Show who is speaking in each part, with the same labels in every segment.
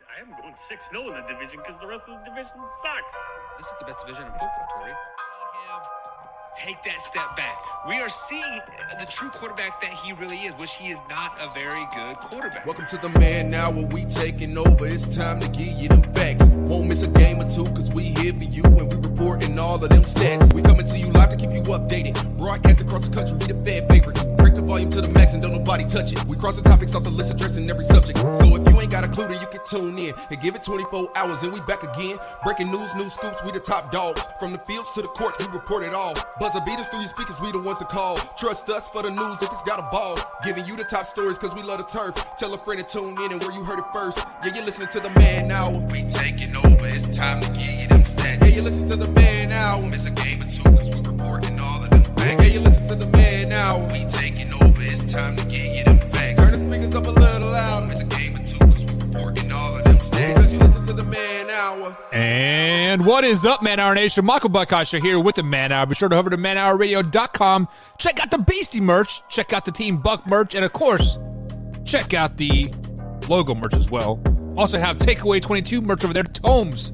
Speaker 1: I am going 6-0 in the division because the rest of the division sucks.
Speaker 2: This is the best division in football, Tori. Take that step back. We are seeing the true quarterback that he really is, which he is not a very good quarterback.
Speaker 3: Welcome to the Man Now, where we taking over. It's time to give you them facts. Won't miss a game or two, cause we here for you and we reporting all of them stats. We coming to you live to keep you updated. Broadcast across the country, we the fan favorites. Break the volume to the max and don't nobody touch it. We cross the topics off the list, addressing every subject. So if you ain't got a clue, then you can tune in and give it 24 hours and we back again. Breaking news, new scoops, we the top dogs. From the fields to the courts, we report it all. Buzzer beat us through your speakers, we the ones to call. Trust us for the news if it's got a ball. Giving you the top stories cause we love the turf. Tell a friend to tune in and where you heard it first. Yeah, you're listening to the Man Now. We taking over, it's time to give you them stats. Yeah, you listen to the Man Now. Miss a game or two cause we reporting all of them facts. Yeah, you listen to the Man Now. We taking over, it's time to give you them facts. Turn the speakers up a little loud. Miss a game or two cause we reporting all of them stats. Cause you listen to the Man Hour.
Speaker 4: And what is up, Man Hour Nation? Michael Buckasher here with the Man Hour. Be sure to head over to manhourradio.com. Check out the Beastie merch. Check out the Team Buck merch. And, of course, check out the logo merch as well. Also have Takeaway 22 merch over there. Tomes.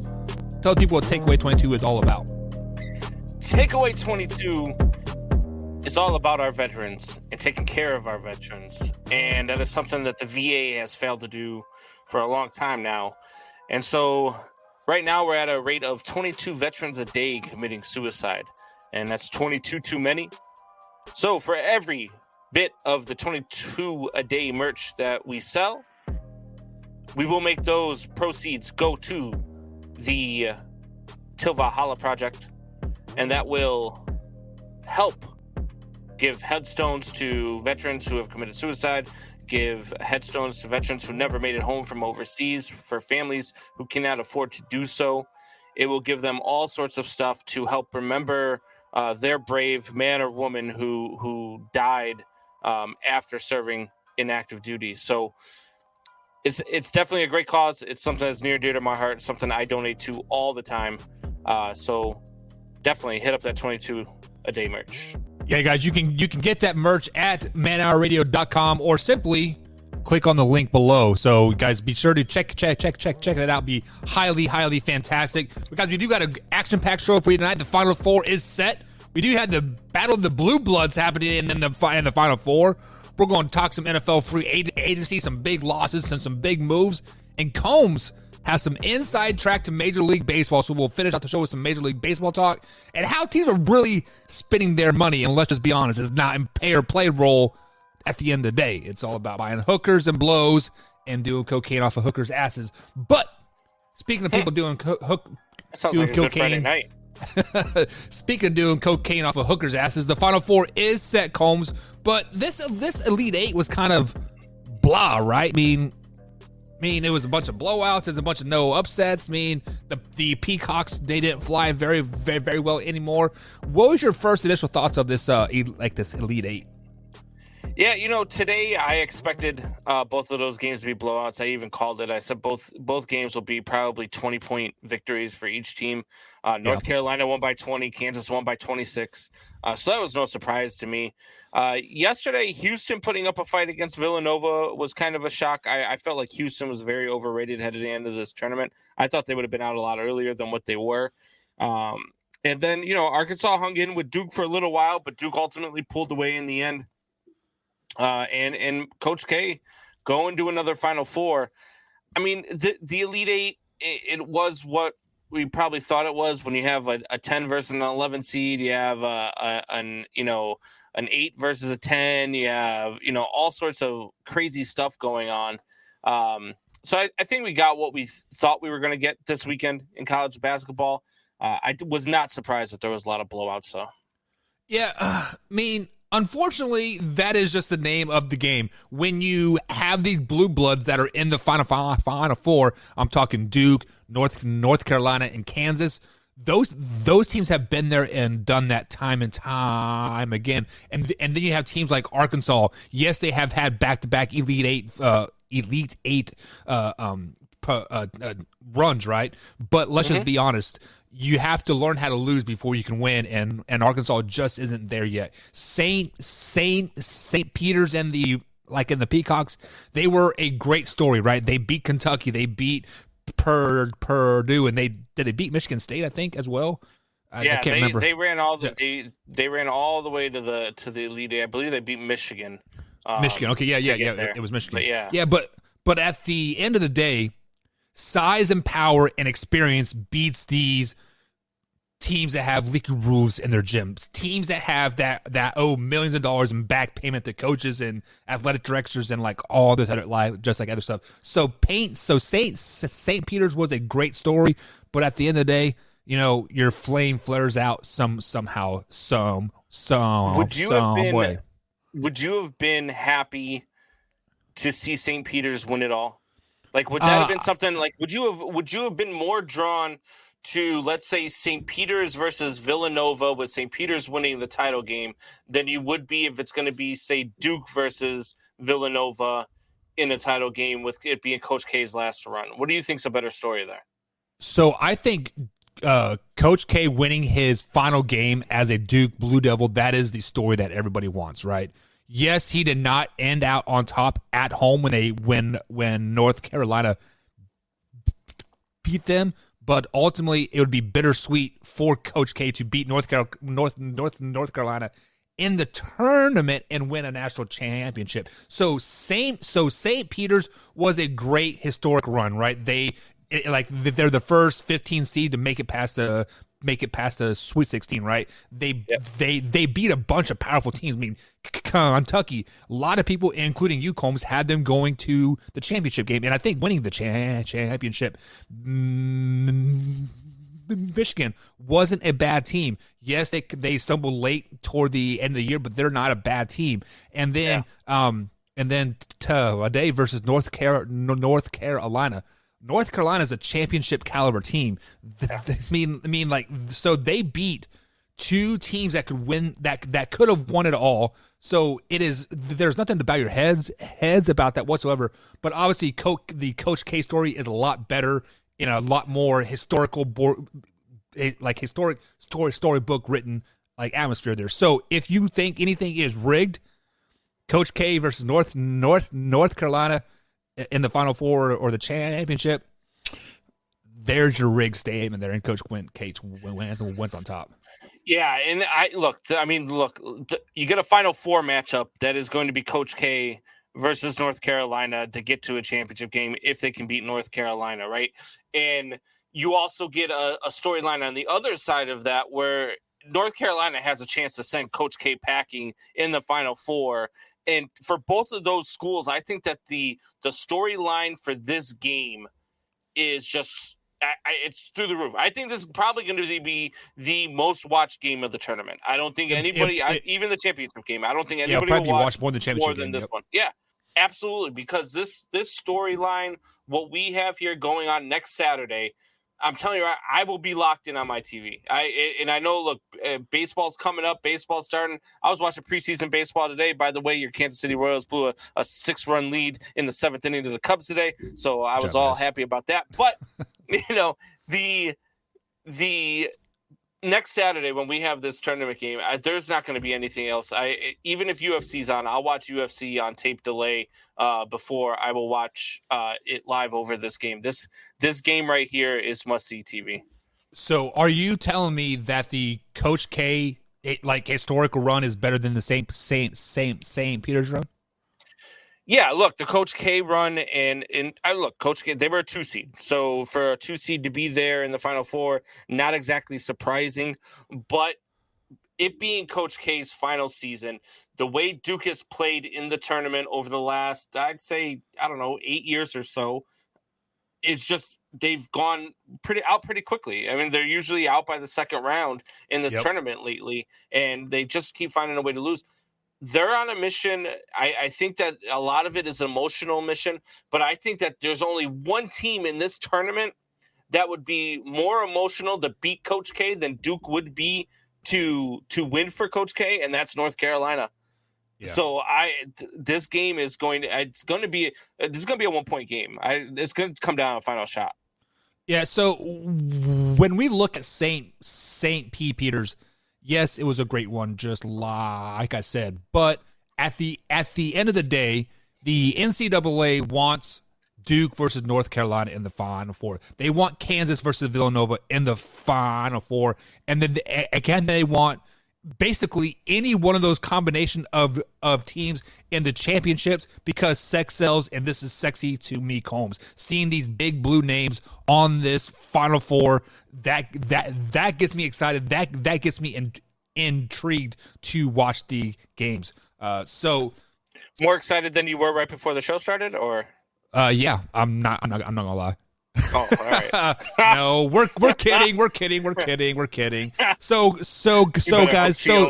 Speaker 4: Tell people what Takeaway 22 is all about.
Speaker 5: Takeaway 22 is all about our veterans and taking care of our veterans. And that is something that the VA has failed to do for a long time now. And so right now we're at a rate of 22 veterans a day committing suicide. And that's 22 too many. So for every bit of the 22 a day merch that we sell, we will make those proceeds go to the Till Valhalla project. And that will help give headstones to veterans who have committed suicide, give headstones to veterans who never made it home from overseas, for families who cannot afford to do so. It will give them all sorts of stuff to help remember their brave man or woman who died after serving in active duty. So it's definitely a great cause. It's something that's near and dear to my heart, something I donate to all the time. So definitely hit up that 22 a day merch.
Speaker 4: Yeah, guys, you can get that merch at manhourradio.com or simply click on the link below. So, guys, be sure to check that out. Be highly fantastic. Because we do got an action-packed show for you tonight. The Final Four is set. We do have the Battle of the Blue Bloods happening in the Final Four. We're going to talk some NFL free agency, some big losses, and some big moves. And Combs has some inside track to Major League Baseball, so we'll finish out the show with some Major League Baseball talk and how teams are really spending their money. And let's just be honest, it's not in pay or play role at the end of the day. It's all about buying hookers and blows and doing cocaine off of hookers' asses. But speaking of people doing cocaine,
Speaker 5: Good Friday night.
Speaker 4: Speaking of doing cocaine off of hookers' asses, the Final Four is set, Combs. But this Elite Eight was kind of blah, right? I mean, it was a bunch of blowouts. There's a bunch of no upsets. I mean, the Peacocks, they didn't fly very, very, very well anymore. What was your first initial thoughts of this, this Elite Eight?
Speaker 5: Yeah, today I expected both of those games to be blowouts. I even called it. I said both games will be probably 20-point victories for each team. North Carolina won by 20, Kansas won by 26. So that was no surprise to me. Yesterday, Houston putting up a fight against Villanova was kind of a shock. I felt like Houston was very overrated headed to the end of this tournament. I thought they would have been out a lot earlier than what they were. And then, Arkansas hung in with Duke for a little while, but Duke ultimately pulled away in the end. And Coach K going to another Final Four. I mean, the Elite Eight, it was what we probably thought it was. When you have a 10 versus an 11 seed, you have an 8 versus a 10, you have all sorts of crazy stuff going on. So I think we got what we thought we were going to get this weekend in college basketball. I was not surprised that there was a lot of blowouts, though.
Speaker 4: Yeah, unfortunately, that is just the name of the game. When you have these blue bloods that are in the Final Four, I'm talking Duke, North Carolina, and Kansas. Those teams have been there and done that time and time again. And then you have teams like Arkansas. Yes, they have had back-to-back Elite Eight runs, right? But let's just be honest. You have to learn how to lose before you can win, and Arkansas just isn't there yet. St. Peter's and the like in the Peacocks, they were a great story, right? They beat Kentucky, they beat Purdue, and they beat Michigan State, I think, as well. I can't remember.
Speaker 5: They ran all the way to the Elite Eight. I believe they beat Michigan.
Speaker 4: Michigan, okay, yeah, it was Michigan.
Speaker 5: But
Speaker 4: but at the end of the day, size and power and experience beats these teams that have leaky roofs in their gyms, teams that have that owe millions of dollars in back payment to coaches and athletic directors and like all this other just like other stuff. So St. Peter's was a great story, but at the end of the day, you know, your flame flares out somehow. Would you have been happy to see St. Peter's win it all? Like, would that have been something like? Would you have been more drawn to, let's say, St. Peter's versus Villanova, with St. Peter's winning the title game, than you would be if it's going to be, say, Duke versus Villanova in a title game, with it being Coach K's last run? What do you think's a better story there? So I think Coach K winning his final game as a Duke Blue Devil, that is the story that everybody wants, right? Yes, he did not end out on top at home when North Carolina beat them, but ultimately it would be bittersweet for Coach K to beat North Carolina in the tournament and win a national championship. So St. Peter's was a great historic run, right? They're the first 15 seed to make it past the Sweet 16, right? They beat a bunch of powerful teams. I mean, Kentucky, a lot of people, including you, Combs, had them going to the championship game, and I think winning the championship. Michigan wasn't a bad team. Yes, they stumbled late toward the end of the year, but they're not a bad team. And then today versus North Carolina. North Carolina is a championship caliber team. So they beat two teams that could win, that could have won it all. So there's nothing to bow your heads about that whatsoever. But obviously, the Coach K story is a lot better in a lot more historical, historic storybook written like atmosphere there. So if you think anything is rigged, Coach K versus North Carolina in the Final Four or the championship, there's your rig statement there, and Coach Cates wins on top.
Speaker 5: Yeah, and you get a Final Four matchup that is going to be Coach K versus North Carolina to get to a championship game if they can beat North Carolina, right? And you also get a storyline on the other side of that where North Carolina has a chance to send Coach K packing in the Final Four. And for both of those schools, I think that the storyline for this game is just it's through the roof. I think this is probably going to be the most watched game of the tournament. I don't think anybody, even the championship game, I don't think anybody will watch
Speaker 4: more than championship
Speaker 5: more than this one. Yeah, absolutely. Because this storyline, what we have here going on next Saturday, I'm telling you, I will be locked in on my TV. I know, look, baseball's coming up. Baseball's starting. I was watching preseason baseball today. By the way, your Kansas City Royals blew a 6-run lead in the 7th inning to the Cubs today. So I was all happy about that. But, the next Saturday when we have this tournament game, there's not going to be anything else. Even if UFC's on, I'll watch UFC on tape delay before I will watch it live over this game. This game right here is must-see TV.
Speaker 4: So are you telling me that the Coach K historical run is better than the St. Peter's run?
Speaker 5: Yeah, look, the Coach K run and Coach K, they were a 2 seed. So for a 2 seed to be there in the Final Four, not exactly surprising, but it being Coach K's final season, the way Duke has played in the tournament over the last, I'd say, 8 years or so, it's just they've gone pretty quickly. I mean, they're usually out by the second round in this tournament lately, and they just keep finding a way to lose. They're on a mission. I think that a lot of it is an emotional mission, but I think that there's only one team in this tournament that would be more emotional to beat Coach K than Duke would be to win for Coach K, and that's North Carolina. Yeah. So this game is going to be a 1-point game. It's going to come down to a final shot.
Speaker 4: Yeah. So when we look at St. Peter's, yes, it was a great one, just like I said. But at the end of the day, The NCAA wants Duke versus North Carolina in the Final Four. They want Kansas versus Villanova in the Final Four. And then again, they want basically any one of those combination of teams in the championships because sex sells, and this is sexy to me, Combs. Seeing these big blue names on this Final Four, that gets me excited. That gets me intrigued to watch the games. So
Speaker 5: more excited than you were right before the show started, or?
Speaker 4: Yeah, I'm not gonna lie.
Speaker 5: Oh, all right.
Speaker 4: No, we're kidding. So guys, so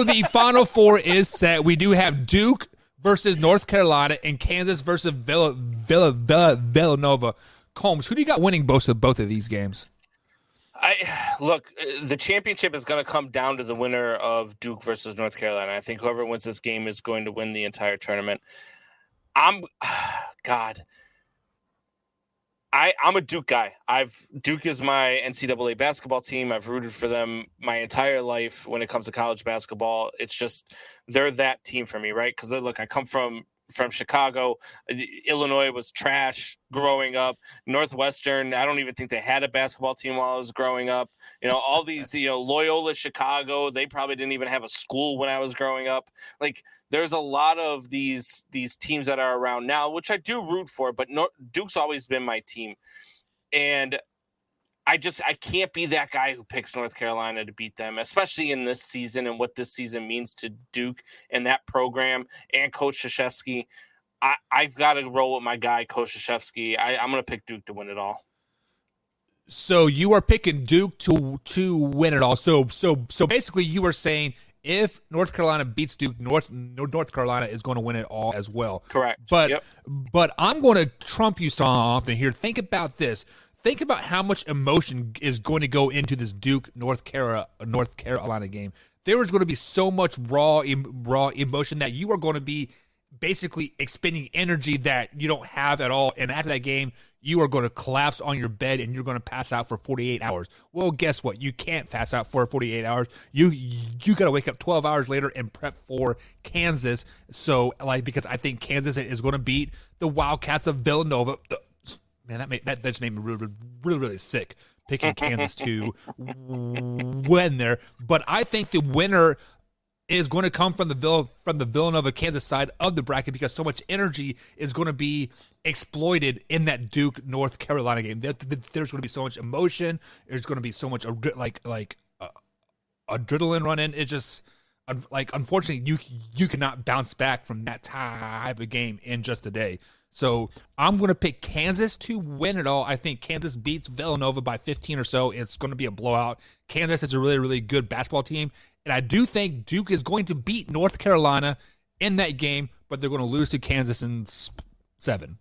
Speaker 4: the Final Four is set. We do have Duke versus North Carolina and Kansas versus Villanova. Combs, who do you got winning both of these games?
Speaker 5: Look, the championship is going to come down to the winner of Duke versus North Carolina. I think whoever wins this game is going to win the entire tournament. I'm a Duke guy. Duke is my NCAA basketball team. I've rooted for them my entire life when it comes to college basketball. It's just they're that team for me, right? Because look, I come from Chicago. Illinois was trash growing up. Northwestern, I don't even think they had a basketball team while I was growing up. All these, Loyola Chicago, they probably didn't even have a school when I was growing up. Like, there's a lot of these teams that are around now, which I do root for, but Duke's always been my team. And I can't be that guy who picks North Carolina to beat them, especially in this season and what this season means to Duke and that program and Coach Krzyzewski. I've got to roll with my guy, Coach Krzyzewski. I'm going to pick Duke to win it all.
Speaker 4: So you are picking Duke to win it all. So basically you are saying if North Carolina beats Duke, North Carolina is going to win it all as well.
Speaker 5: Correct.
Speaker 4: But I'm going to trump you something here. Think about this. Think about how much emotion is going to go into this Duke North Carolina game. There is going to be so much raw emotion that you are going to be basically expending energy that you don't have at all. And after that game, you are going to collapse on your bed and you're going to pass out for 48 hours. Well, guess what? You can't pass out for 48 hours. You got to wake up 12 hours later and prep for Kansas. So, because I think Kansas is going to beat the Wildcats of Villanova. Man, that just made me really, really, really sick picking Kansas to win there. But I think the winner is going to come from the Villanova Kansas side of the bracket because so much energy is going to be exploited in that Duke North Carolina game. There's going to be so much emotion. There's going to be so much adrenaline running. It's just unfortunately you cannot bounce back from that type of game in just a day. So I'm going to pick Kansas to win it all. I think Kansas beats Villanova by 15 or so. It's going to be a blowout. Kansas is a really, really good basketball team. And I do think Duke is going to beat North Carolina in that game, but they're going to lose to Kansas in 7.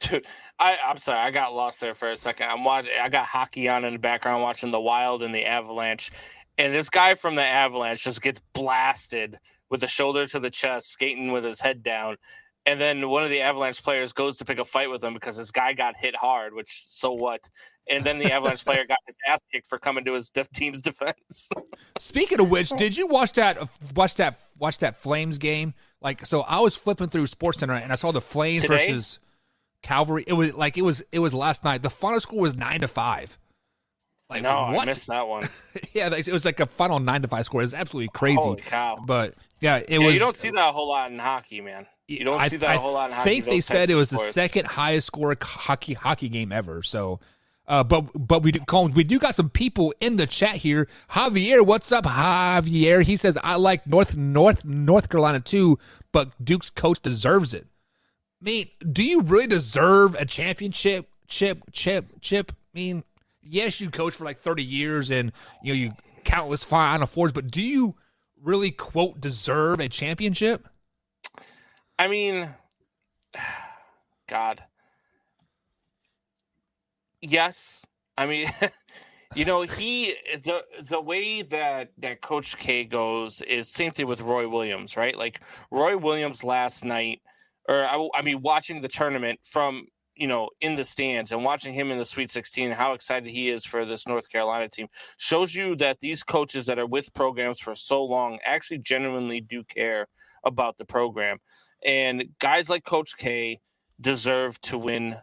Speaker 5: Dude, I'm sorry. I got lost there for a second. I got hockey on in the background watching the Wild and the Avalanche. And this guy from the Avalanche just gets blasted with the shoulder to the chest, skating with his head down. And then one of the Avalanche players goes to pick a fight with him because this guy got hit hard, which so what? And then the Avalanche player got his ass kicked for coming to his team's defense.
Speaker 4: Speaking of which, did you watch that Flames game? So I was flipping through SportsCenter and I saw the Flames
Speaker 5: Today?
Speaker 4: versus Calgary. It was last night. The final score was 9-5.
Speaker 5: What? I missed that one.
Speaker 4: Yeah, it was like a final 9-5 score. It was absolutely crazy.
Speaker 5: Holy cow!
Speaker 4: But yeah, was.
Speaker 5: You don't see that a whole lot in hockey, man. You don't see that a whole lot in hockey.
Speaker 4: I think they said it was the second highest score hockey game ever. So, but we do got some people in the chat here. Javier, what's up, Javier? He says I like North Carolina too, but Duke's coach deserves it. I mean, do you really deserve a championship? Chip? I mean, yes, you coach for like 30 years and you countless Final Fours, but do you really quote deserve a championship?
Speaker 5: I mean, God. Yes. I mean, the way that Coach K goes is same thing with Roy Williams, right? Like Roy Williams last night, watching the tournament from, in the stands and watching him in the Sweet 16, how excited he is for this North Carolina team shows you that these coaches that are with programs for so long actually genuinely do care about the program. And guys like Coach K deserve to win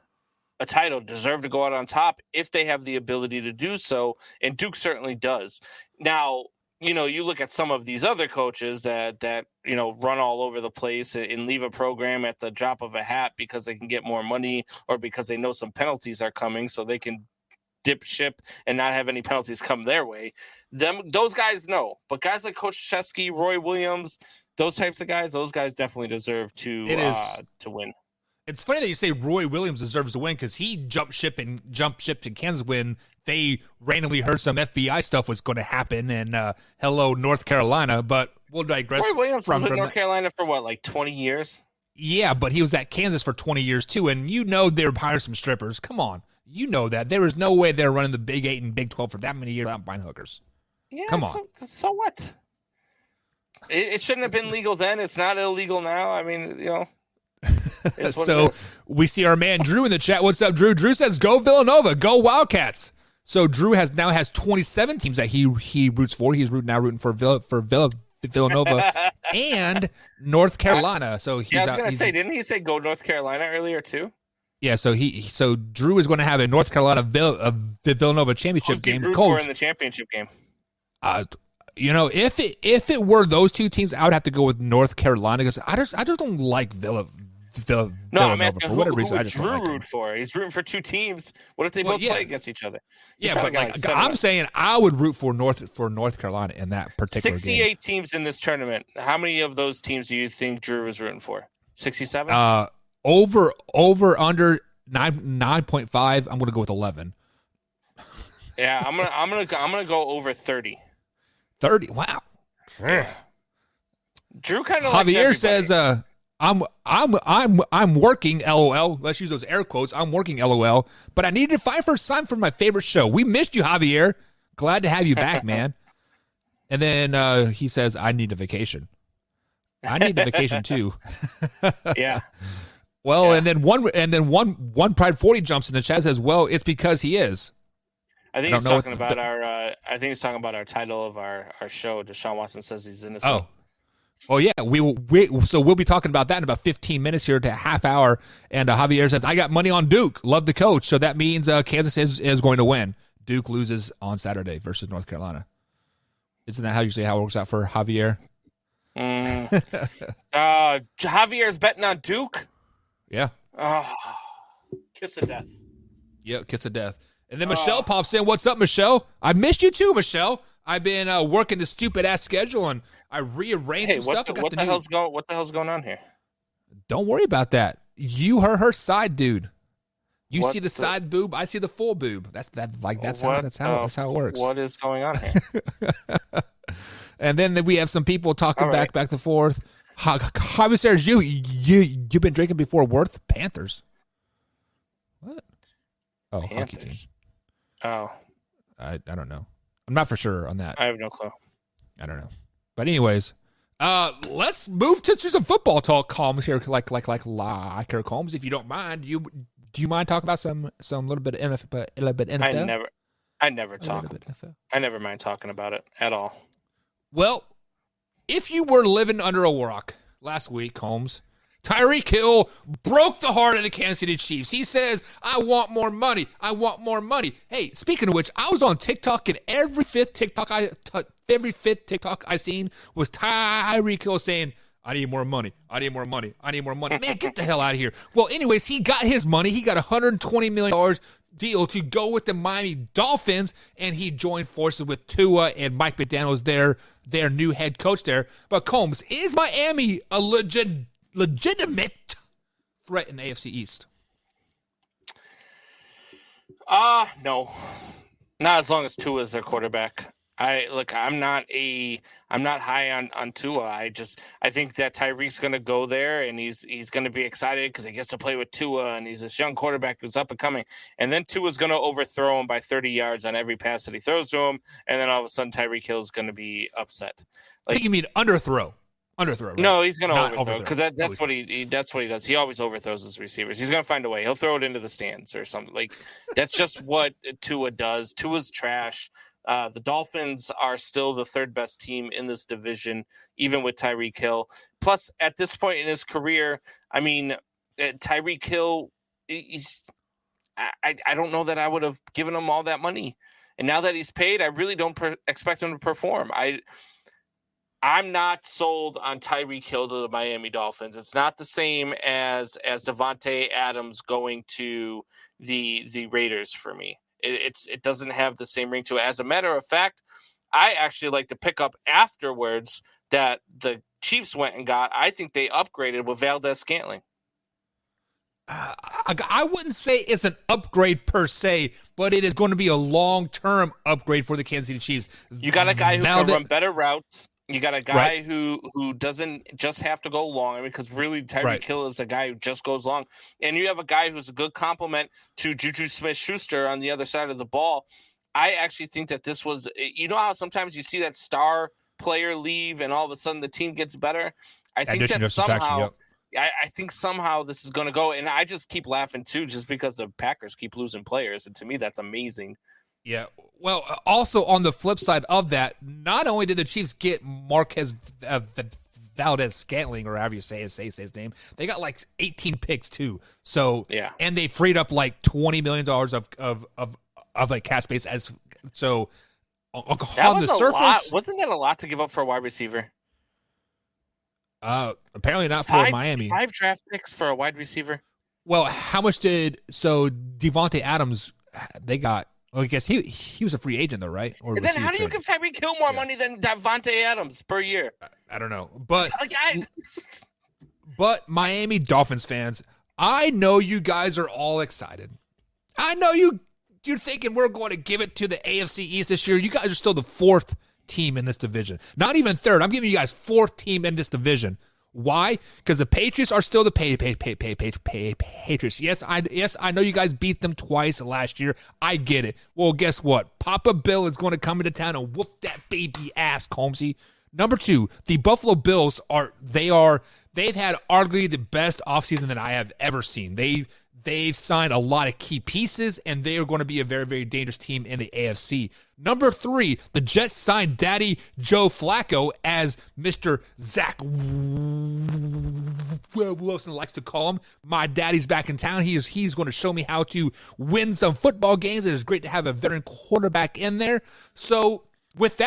Speaker 5: a title, deserve to go out on top if they have the ability to do so. And Duke certainly does. Now, you look at some of these other coaches that run all over the place and leave a program at the drop of a hat because they can get more money or because they know some penalties are coming so they can dip ship and not have any penalties come their way. Those guys know. But guys like Coach Chesky, Roy Williams, those types of guys, those guys definitely deserve to win.
Speaker 4: It's funny that you say Roy Williams deserves to win because he jumped ship in Kansas when they randomly heard some FBI stuff was going to happen. And hello, North Carolina. But we'll digress.
Speaker 5: Roy Williams was in North
Speaker 4: that.
Speaker 5: Carolina for what, like 20 years?
Speaker 4: Yeah, but he was at Kansas for 20 years too. And they were hiring some strippers. Come on. You know that. There was no way they were running the Big 8 and Big 12 for that many years without buying hookers.
Speaker 5: Yeah,
Speaker 4: come on.
Speaker 5: So what? It shouldn't have been legal then. It's not illegal now. I mean,
Speaker 4: So we see our man Drew in the chat. What's up, Drew? Drew says, "Go Villanova, go Wildcats." So Drew now has 27 teams that he roots for. He's rooting for Villanova and North Carolina. So he's
Speaker 5: I was going to say, didn't he say go North Carolina earlier too?
Speaker 4: Yeah. So Drew is going to have a North Carolina Villanova championship game.
Speaker 5: Root for in the championship game.
Speaker 4: If it were those two teams, I would have to go with North Carolina because I just don't like Villanova.
Speaker 5: I'm asking
Speaker 4: for whatever
Speaker 5: who
Speaker 4: reason.
Speaker 5: would Drew root for? He's rooting for two teams. What if they both play against each other?
Speaker 4: Yeah, but I'm saying I would root for North Carolina in that particular
Speaker 5: 68
Speaker 4: game.
Speaker 5: teams in this tournament. How many of those teams do you think Drew was rooting for? 67?
Speaker 4: Over under 9.5. I'm going to go with 11.
Speaker 5: Yeah, I'm gonna go over 30.
Speaker 4: 30. Wow.
Speaker 5: Drew kind of
Speaker 4: Javier says, I'm working, LOL. Let's use those air quotes. I'm working, LOL. But I needed to find for time for my favorite show. We missed you, Javier. Glad to have you back, man. And then he says, I need a vacation. I need a vacation too.
Speaker 5: Yeah.
Speaker 4: Well, yeah. and then one Pride 40 jumps in the chat says, well, it's because he is.
Speaker 5: I think he's talking about our title of our show. Deshaun Watson says he's innocent.
Speaker 4: Oh yeah, we'll be talking about that in about 15 minutes here to a half hour. And Javier says, I got money on Duke. Love the coach. So that means Kansas is going to win. Duke loses on Saturday versus North Carolina. Isn't that how you say how it works out for Javier?
Speaker 5: Javier's betting on Duke?
Speaker 4: Yeah.
Speaker 5: Kiss of death.
Speaker 4: Yep, kiss of death. And then Michelle pops in. What's up, Michelle? I missed you too, Michelle. I've been working the stupid ass schedule and I rearranged some stuff.
Speaker 5: What the hell's going on here?
Speaker 4: Don't worry about that. You are her side dude. You see the side boob, I see the full boob. That's how it works.
Speaker 5: What is going on here?
Speaker 4: And then we have some people talking back and forth. How says you've been drinking before Worth Panthers? What? Oh,
Speaker 5: Panthers.
Speaker 4: hockey team.
Speaker 5: Oh,
Speaker 4: I don't know. I'm not for sure on that.
Speaker 5: I have no clue.
Speaker 4: I don't know. But anyways, let's move to some football talk, Combs here, like here, Combs. If you don't mind, do you mind talking about some little bit of NFL?
Speaker 5: I never talk. I never mind talking about it at all.
Speaker 4: Well, if you were living under a rock last week, Holmes, Tyreek Hill broke the heart of the Kansas City Chiefs. He says, I want more money. I want more money. Hey, speaking of which, I was on TikTok, and every fifth TikTok I seen was Tyreek Hill saying, I need more money. I need more money. I need more money. Man, get the hell out of here. Well, anyways, he got his money. He got a $120 million deal to go with the Miami Dolphins, and he joined forces with Tua and Mike McDaniels, their new head coach there. But Combs, is Miami a legitimate threat in the AFC East?
Speaker 5: No. Not as long as Tua is their quarterback. I'm not high on Tua. I think that Tyreek's going to go there and he's going to be excited because he gets to play with Tua and he's this young quarterback who's up and coming. And then Tua's going to overthrow him by 30 yards on every pass that he throws to him. And then all of a sudden Tyreek Hill's going to be upset.
Speaker 4: I think you mean underthrow. Underthrow, right?
Speaker 5: No, he's going to
Speaker 4: Not
Speaker 5: overthrow because that's
Speaker 4: Always.
Speaker 5: what that's what he does. He always overthrows his receivers. He's going to find a way. He'll throw it into the stands or something. Like that's just what Tua does. Tua's trash. The Dolphins are still the third best team in this division, even with Tyreek Hill. Plus, at this point in his career, I mean, Tyreek Hill, I don't know that I would have given him all that money. And now that he's paid, I really don't expect him to perform. I'm not sold on Tyreek Hill to the Miami Dolphins. It's not the same as Devontae Adams going to the Raiders for me. It doesn't have the same ring to it. As a matter of fact, I actually like to pick up afterwards that the Chiefs went and got. I think they upgraded with Valdez-Scantling.
Speaker 4: I wouldn't say it's an upgrade per se, but it is going to be a long-term upgrade for the Kansas City Chiefs.
Speaker 5: You got a guy who can run better routes. You got a guy who doesn't just have to go long, because really Tyreek Hill is a guy who just goes long. And you have a guy who's a good complement to Juju Smith-Schuster on the other side of the ball. I actually think that this was, you know how sometimes you see that star player leave and all of a sudden the team gets better? I think that somehow, I think somehow this is going to go. And I just keep laughing too, just because the Packers keep losing players. And to me, that's amazing.
Speaker 4: Yeah. Well, also on the flip side of that, not only did the Chiefs get Marquez Valdez-Scantling, or however you say his name, they got like 18 picks too. So
Speaker 5: yeah,
Speaker 4: and they freed up like $20 million of like cap space. As so on the surface,
Speaker 5: wasn't that a lot to give up for a wide receiver?
Speaker 4: Apparently not for Miami.
Speaker 5: 5 draft picks for a wide receiver.
Speaker 4: Well, how much did Devontae Adams they got? Well, I guess he was a free agent though, right? Or
Speaker 5: and then how do you give Tyreek Hill more money than Devontae Adams per year?
Speaker 4: I don't know, but but Miami Dolphins fans, I know you guys are all excited. I know you're thinking we're going to give it to the AFC East this year. You guys are still the 4th team in this division, not even 3rd. I'm giving you guys 4th team in this division. Why? Because the Patriots are still the Patriots. Yes, I know you guys beat them twice last year. I get it. Well, guess what? Papa Bill is going to come into town and whoop that baby ass, Combsy. Number 2, the Buffalo Bills they've had arguably the best offseason that I have ever seen. They've signed a lot of key pieces, and they are going to be a very, very dangerous team in the AFC. Number 3, the Jets signed Daddy Joe Flacco, as Mr. Zach Wilson likes to call him. My daddy's back in town. He's going to show me how to win some football games. It is great to have a veteran quarterback in there. So with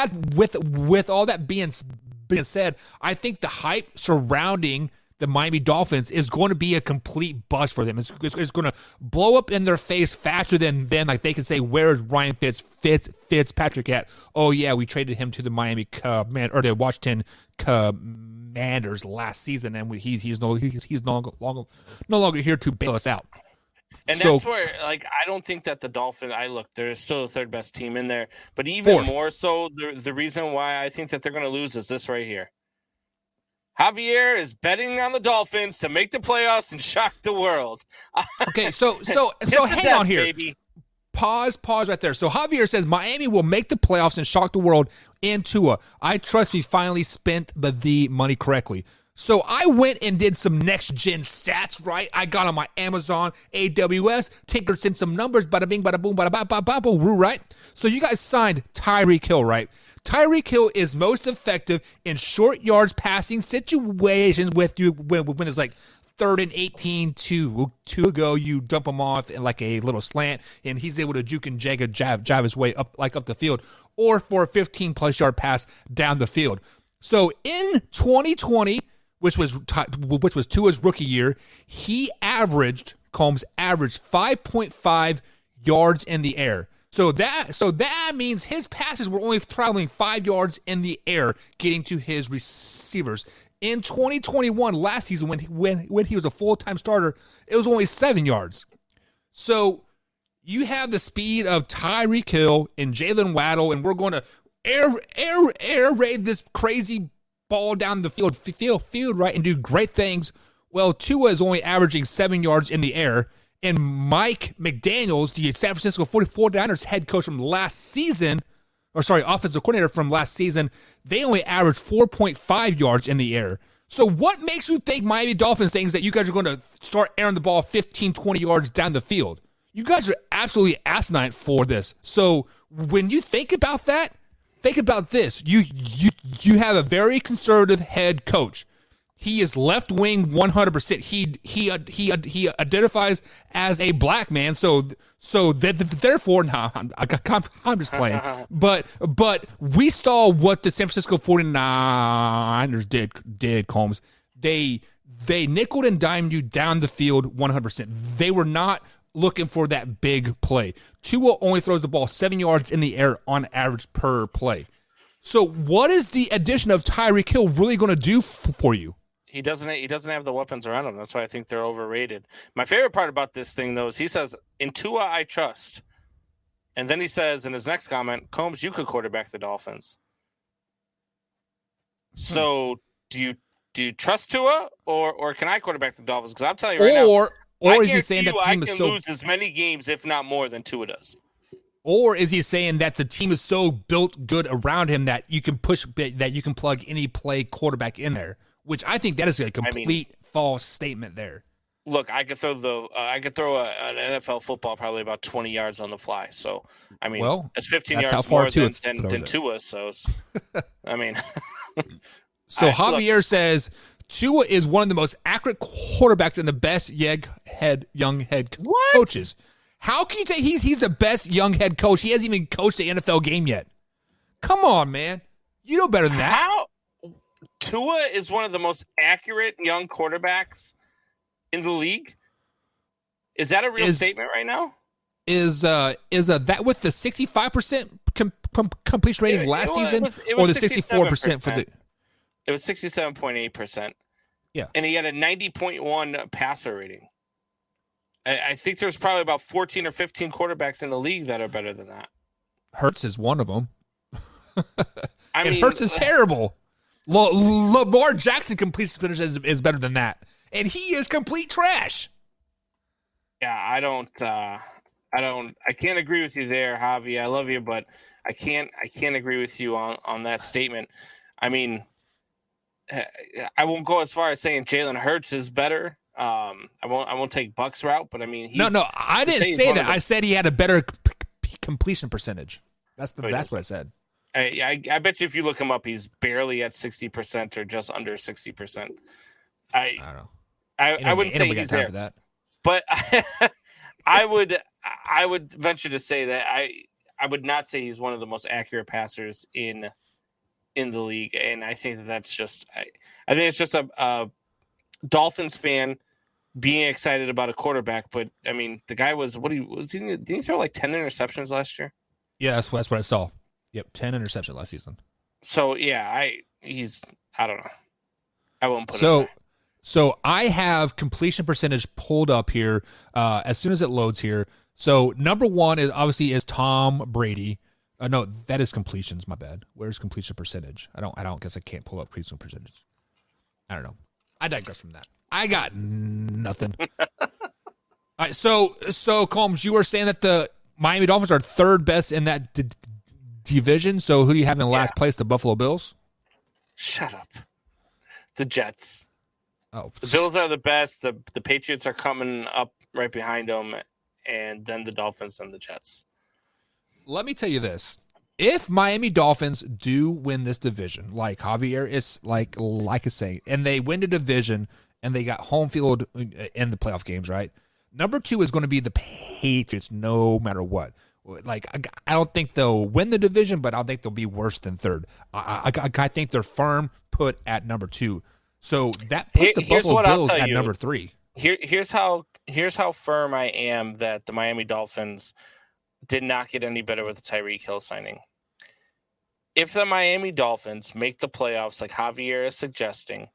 Speaker 4: all that being said, I think the hype surrounding the Miami Dolphins is going to be a complete bust for them. It's going to blow up in their face faster than like they can say, "Where's Ryan Fitzpatrick at?" Oh yeah, we traded him to the Miami the Washington Commanders last season, and he's no longer here to bail us out.
Speaker 5: And that's where, like, I don't think that the Dolphins. They're still the 3rd best team in there, but even 4th. More so, the reason why I think that they're going to lose is this right here. Javier is betting on the Dolphins to make the playoffs and shock the world.
Speaker 4: Okay, so hang on here. Baby. Pause right there. So Javier says Miami will make the playoffs and shock the world in Tua. I trust we finally spent the money correctly. So I went and did some next-gen stats, right? I got on my Amazon AWS, tinkered in some numbers, bada bing, bada boom, bada ba boo, right? So you guys signed Tyreek Hill, right? Tyreek Hill is most effective in short yards passing situations when there's like 3rd and 18 to go. You dump him off in like a little slant, and he's able to juke and jab his way up the field, or for a 15-plus yard pass down the field. So in 2020, which was Tua's rookie year, Combs averaged 5.5 yards in the air. So that means his passes were only traveling 5 yards in the air, getting to his receivers. In 2021, last season, when he was a full-time starter, it was only 7 yards. So you have the speed of Tyreek Hill and Jalen Waddle, and we're going to air raid this crazy ball down the field, right, and do great things. Well, Tua is only averaging 7 yards in the air. And Mike McDaniels, the San Francisco 49ers head coach from last season, offensive coordinator from last season, they only averaged 4.5 yards in the air. So what makes you think Miami Dolphins thinks that you guys are going to start airing the ball 15, 20 yards down the field? You guys are absolutely asinine for this. So when you think about that, think about this. You have a very conservative head coach. He is left wing 100%. He identifies as a black man. So therefore, I'm just playing. But we saw what the San Francisco 49ers did, Combs. They nickeled and dimed you down the field 100%. They were not looking for that big play. Tua only throws the ball 7 yards in the air on average per play. So what is the addition of Tyreek Hill really going to do for you?
Speaker 5: He doesn't have the weapons around him. That's why I think they're overrated. My favorite part about this thing, though, is he says, "In Tua, I trust." And then he says in his next comment, "Combs, you could quarterback the Dolphins." So do you trust Tua or can I quarterback the Dolphins? Because I'm telling you right now,
Speaker 4: or is he saying that the team is so
Speaker 5: lose as many games, if not more, than Tua does?
Speaker 4: Or is he saying that the team is so built good around him that you can plug any play quarterback in there? Which I think that is a complete false statement there.
Speaker 5: Look, I could throw an NFL football probably about 20 yards on the fly. So, I mean, it's 15 yards more than Tua. So, I mean.
Speaker 4: So Javier says Tua is one of the most accurate quarterbacks and the best young head coaches. How can you say he's the best young head coach? He hasn't even coached the NFL game yet. Come on, man. You know better than that.
Speaker 5: How? Tua is one of the most accurate young quarterbacks in the league. Is that a real statement right now?
Speaker 4: Is that with the 65% completion rating last season, or the 64% for the?
Speaker 5: It was 67.8%.
Speaker 4: Yeah,
Speaker 5: and he had a 90.1 passer rating. I think there's probably about 14 or 15 quarterbacks in the league that are better than that.
Speaker 4: Hurts is one of them. I mean, Hurts is terrible. Lamar Jackson completion percentage is better than that, and he is complete trash.
Speaker 5: Yeah, I can't agree with you there, Javi. I love you, but I can't agree with you on that statement. I mean, I won't go as far as saying Jalen Hurts is better. I won't take Buck's route, but I mean,
Speaker 4: no, I didn't say that. I said he had a better completion percentage. That's what I said.
Speaker 5: I bet you if you look him up, he's barely at 60% or just under 60%. I don't know. I wouldn't say he's there, for that. But I would venture to say that I would not say he's one of the most accurate passers in the league, and I think that's just I think it's just a Dolphins fan being excited about a quarterback. But I mean, the guy did he throw like 10 interceptions last year?
Speaker 4: Yeah, that's what I saw. Yep, 10 interceptions last season.
Speaker 5: So yeah, I don't know. I won't put it.
Speaker 4: So I have completion percentage pulled up here as soon as it loads here. So number one is Tom Brady. No, that is completions. My bad. Where's completion percentage? I don't guess I can't pull up completion percentage. I don't know. I digress from that. I got nothing. All right. So Combs, you were saying that the Miami Dolphins are third best in that division. So who do you have in last place? The Buffalo Bills?
Speaker 5: Shut up. The Jets.
Speaker 4: Oh,
Speaker 5: the Bills are the best. The Patriots are coming up right behind them, and then the Dolphins and the Jets.
Speaker 4: Let me tell you this. If Miami Dolphins do win this division, like Javier is like is saying, and they win the division and they got home field in the playoff games, right? Number two is going to be the Patriots no matter what. Like, I don't think they'll win the division, but I don't think they'll be worse than third. I think they're firm put at number two. So that puts the Buffalo Bills at number three.
Speaker 5: Here's how firm I am that the Miami Dolphins did not get any better with the Tyreek Hill signing. If the Miami Dolphins make the playoffs like Javier is suggesting,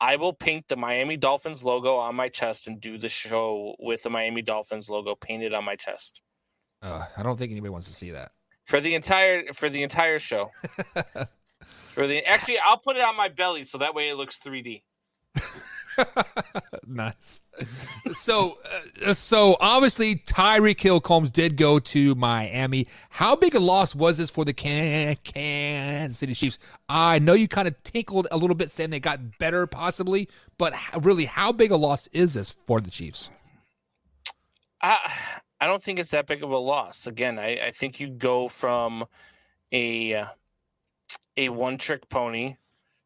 Speaker 5: I will paint the Miami Dolphins logo on my chest and do the show with the Miami Dolphins logo painted on my chest.
Speaker 4: I don't think anybody wants to see that.
Speaker 5: For the entire show. Actually, I'll put it on my belly so that way it looks 3D.
Speaker 4: Nice. So obviously Tyreek Hill Combs did go to Miami. How big a loss was this for the Kansas City Chiefs? I know you kind of tinkled a little bit saying they got better possibly, but really, how big a loss is this for the Chiefs?
Speaker 5: I don't think it's that big of a loss. Again, I think you go from a one-trick pony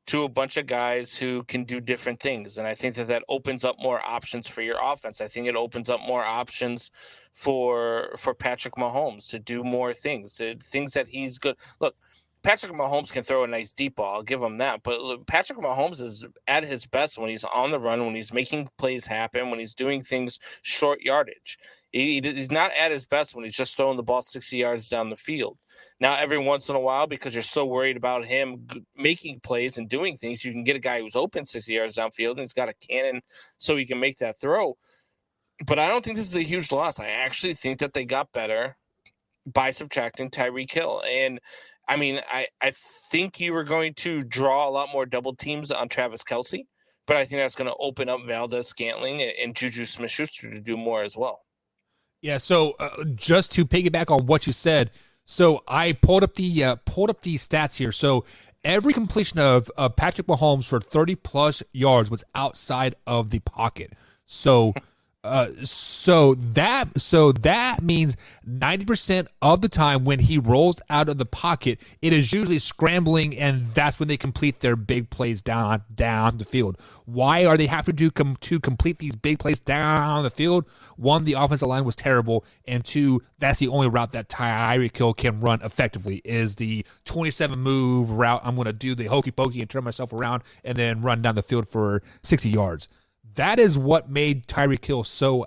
Speaker 5: to a bunch of guys who can do different things. And I think that opens up more options for your offense. I think it opens up more options for Patrick Mahomes to do more things, things that he's good. Look, Patrick Mahomes can throw a nice deep ball. I'll give him that. But look, Patrick Mahomes is at his best when he's on the run, when he's making plays happen, when he's doing things short yardage. He's not at his best when he's just throwing the ball 60 yards down the field. Now, every once in a while, because you're so worried about him making plays and doing things, you can get a guy who's open 60 yards downfield and he's got a cannon so he can make that throw. But I don't think this is a huge loss. I actually think that they got better by subtracting Tyreek Hill. And I mean, I think you were going to draw a lot more double teams on Travis Kelce, but I think that's going to open up Valdez-Scantling and Juju Smith-Schuster to do more as well.
Speaker 4: Yeah, so just to piggyback on what you said, so I pulled up the stats here. So every completion of Patrick Mahomes for 30-plus yards was outside of the pocket. So that means 90% of the time when he rolls out of the pocket, it is usually scrambling, and that's when they complete their big plays down the field. Why are they having to complete these big plays down the field? One, the offensive line was terrible, and two, that's the only route that Tyreek Hill can run effectively is the 27 move route. I'm going to do the hokey pokey and turn myself around and then run down the field for 60 yards. That is what made Tyreek Hill so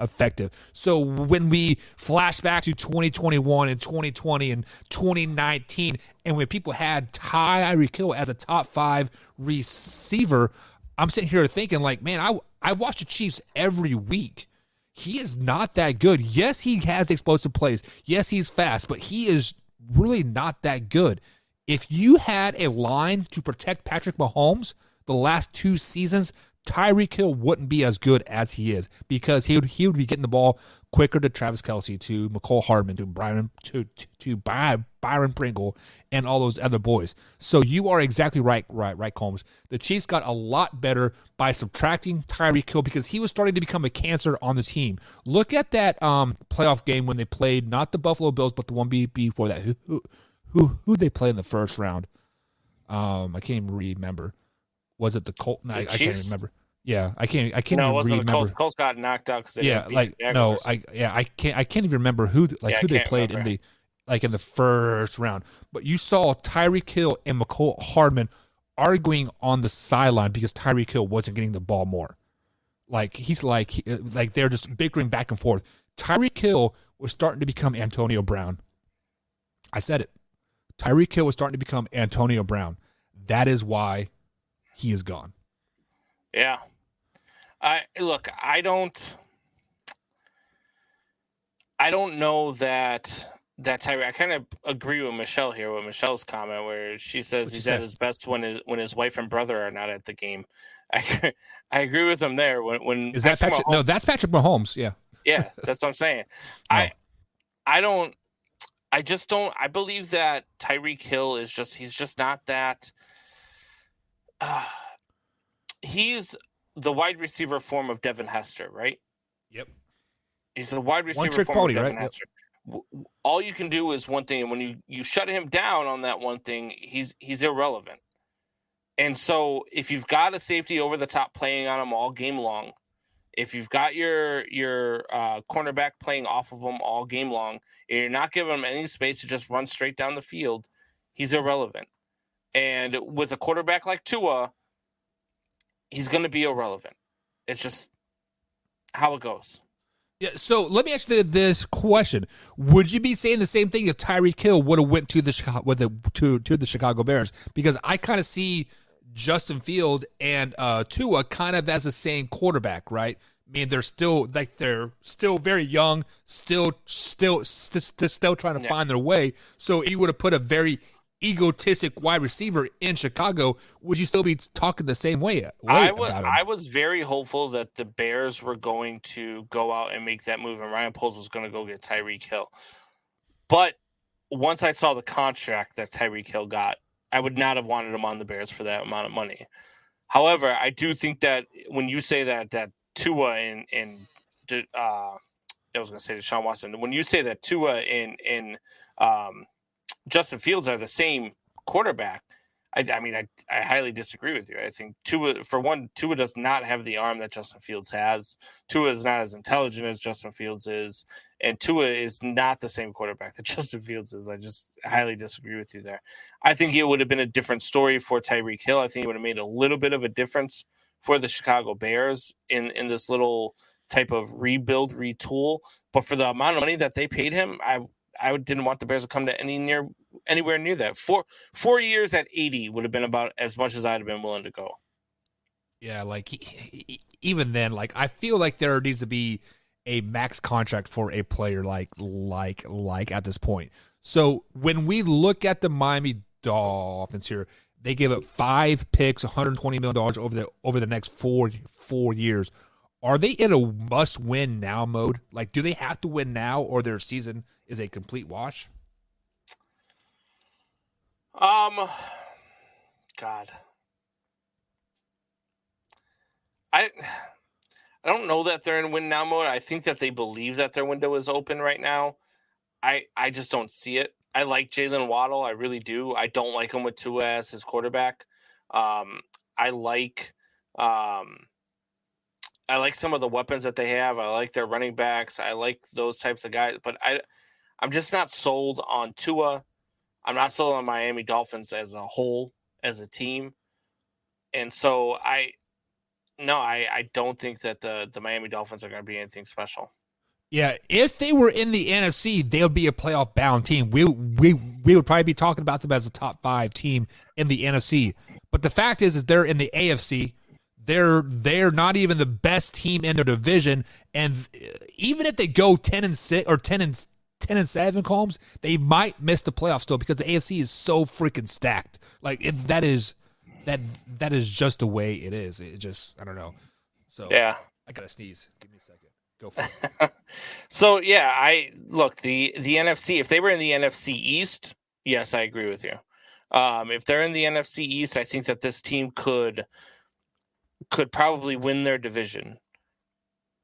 Speaker 4: effective. So when we flash back to 2021 and 2020 and 2019, and when people had Tyreek Hill as a top 5 receiver, I'm sitting here thinking like, man, I watch the Chiefs every week. He is not that good. Yes, he has explosive plays. Yes, he's fast, but he is really not that good. If you had a line to protect Patrick Mahomes the last 2 seasons, Tyreek Hill wouldn't be as good as he is because he would be getting the ball quicker to Travis Kelce, to McCole Hardman, to Byron Pringle, and all those other boys. So you are exactly right, Combs. The Chiefs got a lot better by subtracting Tyreek Hill because he was starting to become a cancer on the team. Look at that playoff game when they played not the Buffalo Bills but the one before that. Who they played in the first round? I can't even remember. Was it the Colts? No, I can't remember. Yeah, I can't.
Speaker 5: No,
Speaker 4: it
Speaker 5: wasn't
Speaker 4: remember.
Speaker 5: The Colts got knocked out because they
Speaker 4: didn't beat the Jaguars. I can't even remember who they played in the first round. But you saw Tyreek Hill and McCole Hardman arguing on the sideline because Tyreek Hill wasn't getting the ball more. He's they're just bickering back and forth. Tyreek Hill was starting to become Antonio Brown. I said it. Tyreek Hill was starting to become Antonio Brown. That is why he is gone.
Speaker 5: Yeah. I don't know that Tyreek. I kind of agree with Michelle here, with Michelle's comment where she says he's at his best when his wife and brother are not at the game. I agree with him there. When
Speaker 4: is that Patrick? Mahomes, no, that's Patrick Mahomes. Yeah.
Speaker 5: Yeah, that's what I'm saying.
Speaker 4: No.
Speaker 5: I just don't. I believe that Tyreek Hill is he's just not that. He's the wide receiver form of Devin Hester, right?
Speaker 4: Yep.
Speaker 5: He's the wide receiver
Speaker 4: one-trick
Speaker 5: form
Speaker 4: pony,
Speaker 5: of Devin
Speaker 4: right?
Speaker 5: Hester. Yep. All you can do is one thing, and when you shut him down on that one thing, he's irrelevant. And so, if you've got a safety over the top playing on him all game long, if you've got your cornerback playing off of him all game long, and you're not giving him any space to just run straight down the field, he's irrelevant. And with a quarterback like Tua, he's going to be irrelevant. It's just how it goes.
Speaker 4: Yeah. So let me ask you this question: would you be saying the same thing if Tyreek Hill would have went to the Chicago Bears? Because I kind of see Justin Fields and Tua kind of as the same quarterback, right? I mean, they're still very young, still trying to find their way. So he would have put a very egotistic wide receiver in Chicago, would you still be talking the same way about him?
Speaker 5: I was very hopeful that the Bears were going to go out and make that move, and Ryan Poles was going to go get Tyreek Hill. But once I saw the contract that Tyreek Hill got, I would not have wanted him on the Bears for that amount of money. However, I do think that when you say that Tua and I was going to say Deshaun Watson, when you say that Tua and Justin Fields are the same quarterback, I highly disagree with you. I think Tua does not have the arm that Justin Fields has. Tua is not as intelligent as Justin Fields is, and Tua is not the same quarterback that Justin Fields is. I just highly disagree with you there. I think it would have been a different story for Tyreek Hill. I think it would have made a little bit of a difference for the Chicago Bears in this little type of rebuild, retool. But for the amount of money that they paid him, I didn't want the Bears to come to anywhere near that. 4 years at 80 would have been about as much as I'd have been willing to go.
Speaker 4: Yeah, like even then, like I feel like there needs to be a max contract for a player like at this point. So when we look at the Miami Dolphins here, they give up 5 picks, $120 million over the next 4 years. Are they in a must-win now mode? Like, do they have to win now, or their season is a complete wash?
Speaker 5: God. I don't know that they're in win now mode. I think that they believe that their window is open right now. I just don't see it. I like Jalen Waddle. I really do. I don't like him with Tua as his quarterback. I like some of the weapons that they have. I like their running backs. I like those types of guys. But I'm just not sold on Tua. I'm not sold on Miami Dolphins as a whole, as a team. And so I don't think that the Miami Dolphins are going to be anything special.
Speaker 4: Yeah, if they were in the NFC, they would be a playoff-bound team. We would probably be talking about them as a top 5 team in the NFC. But the fact is they're in the AFC. They're not even the best team in their division, and even if they go 10-6 or 10-7, Combs, they might miss the playoffs still because the AFC is so freaking stacked. Like that is just the way it is. It just I don't know. So
Speaker 5: yeah,
Speaker 4: I gotta sneeze. Give me a second. Go for it.
Speaker 5: So yeah, the NFC. If they were in the NFC East, yes, I agree with you. If they're in the NFC East, I think that this team could probably win their division.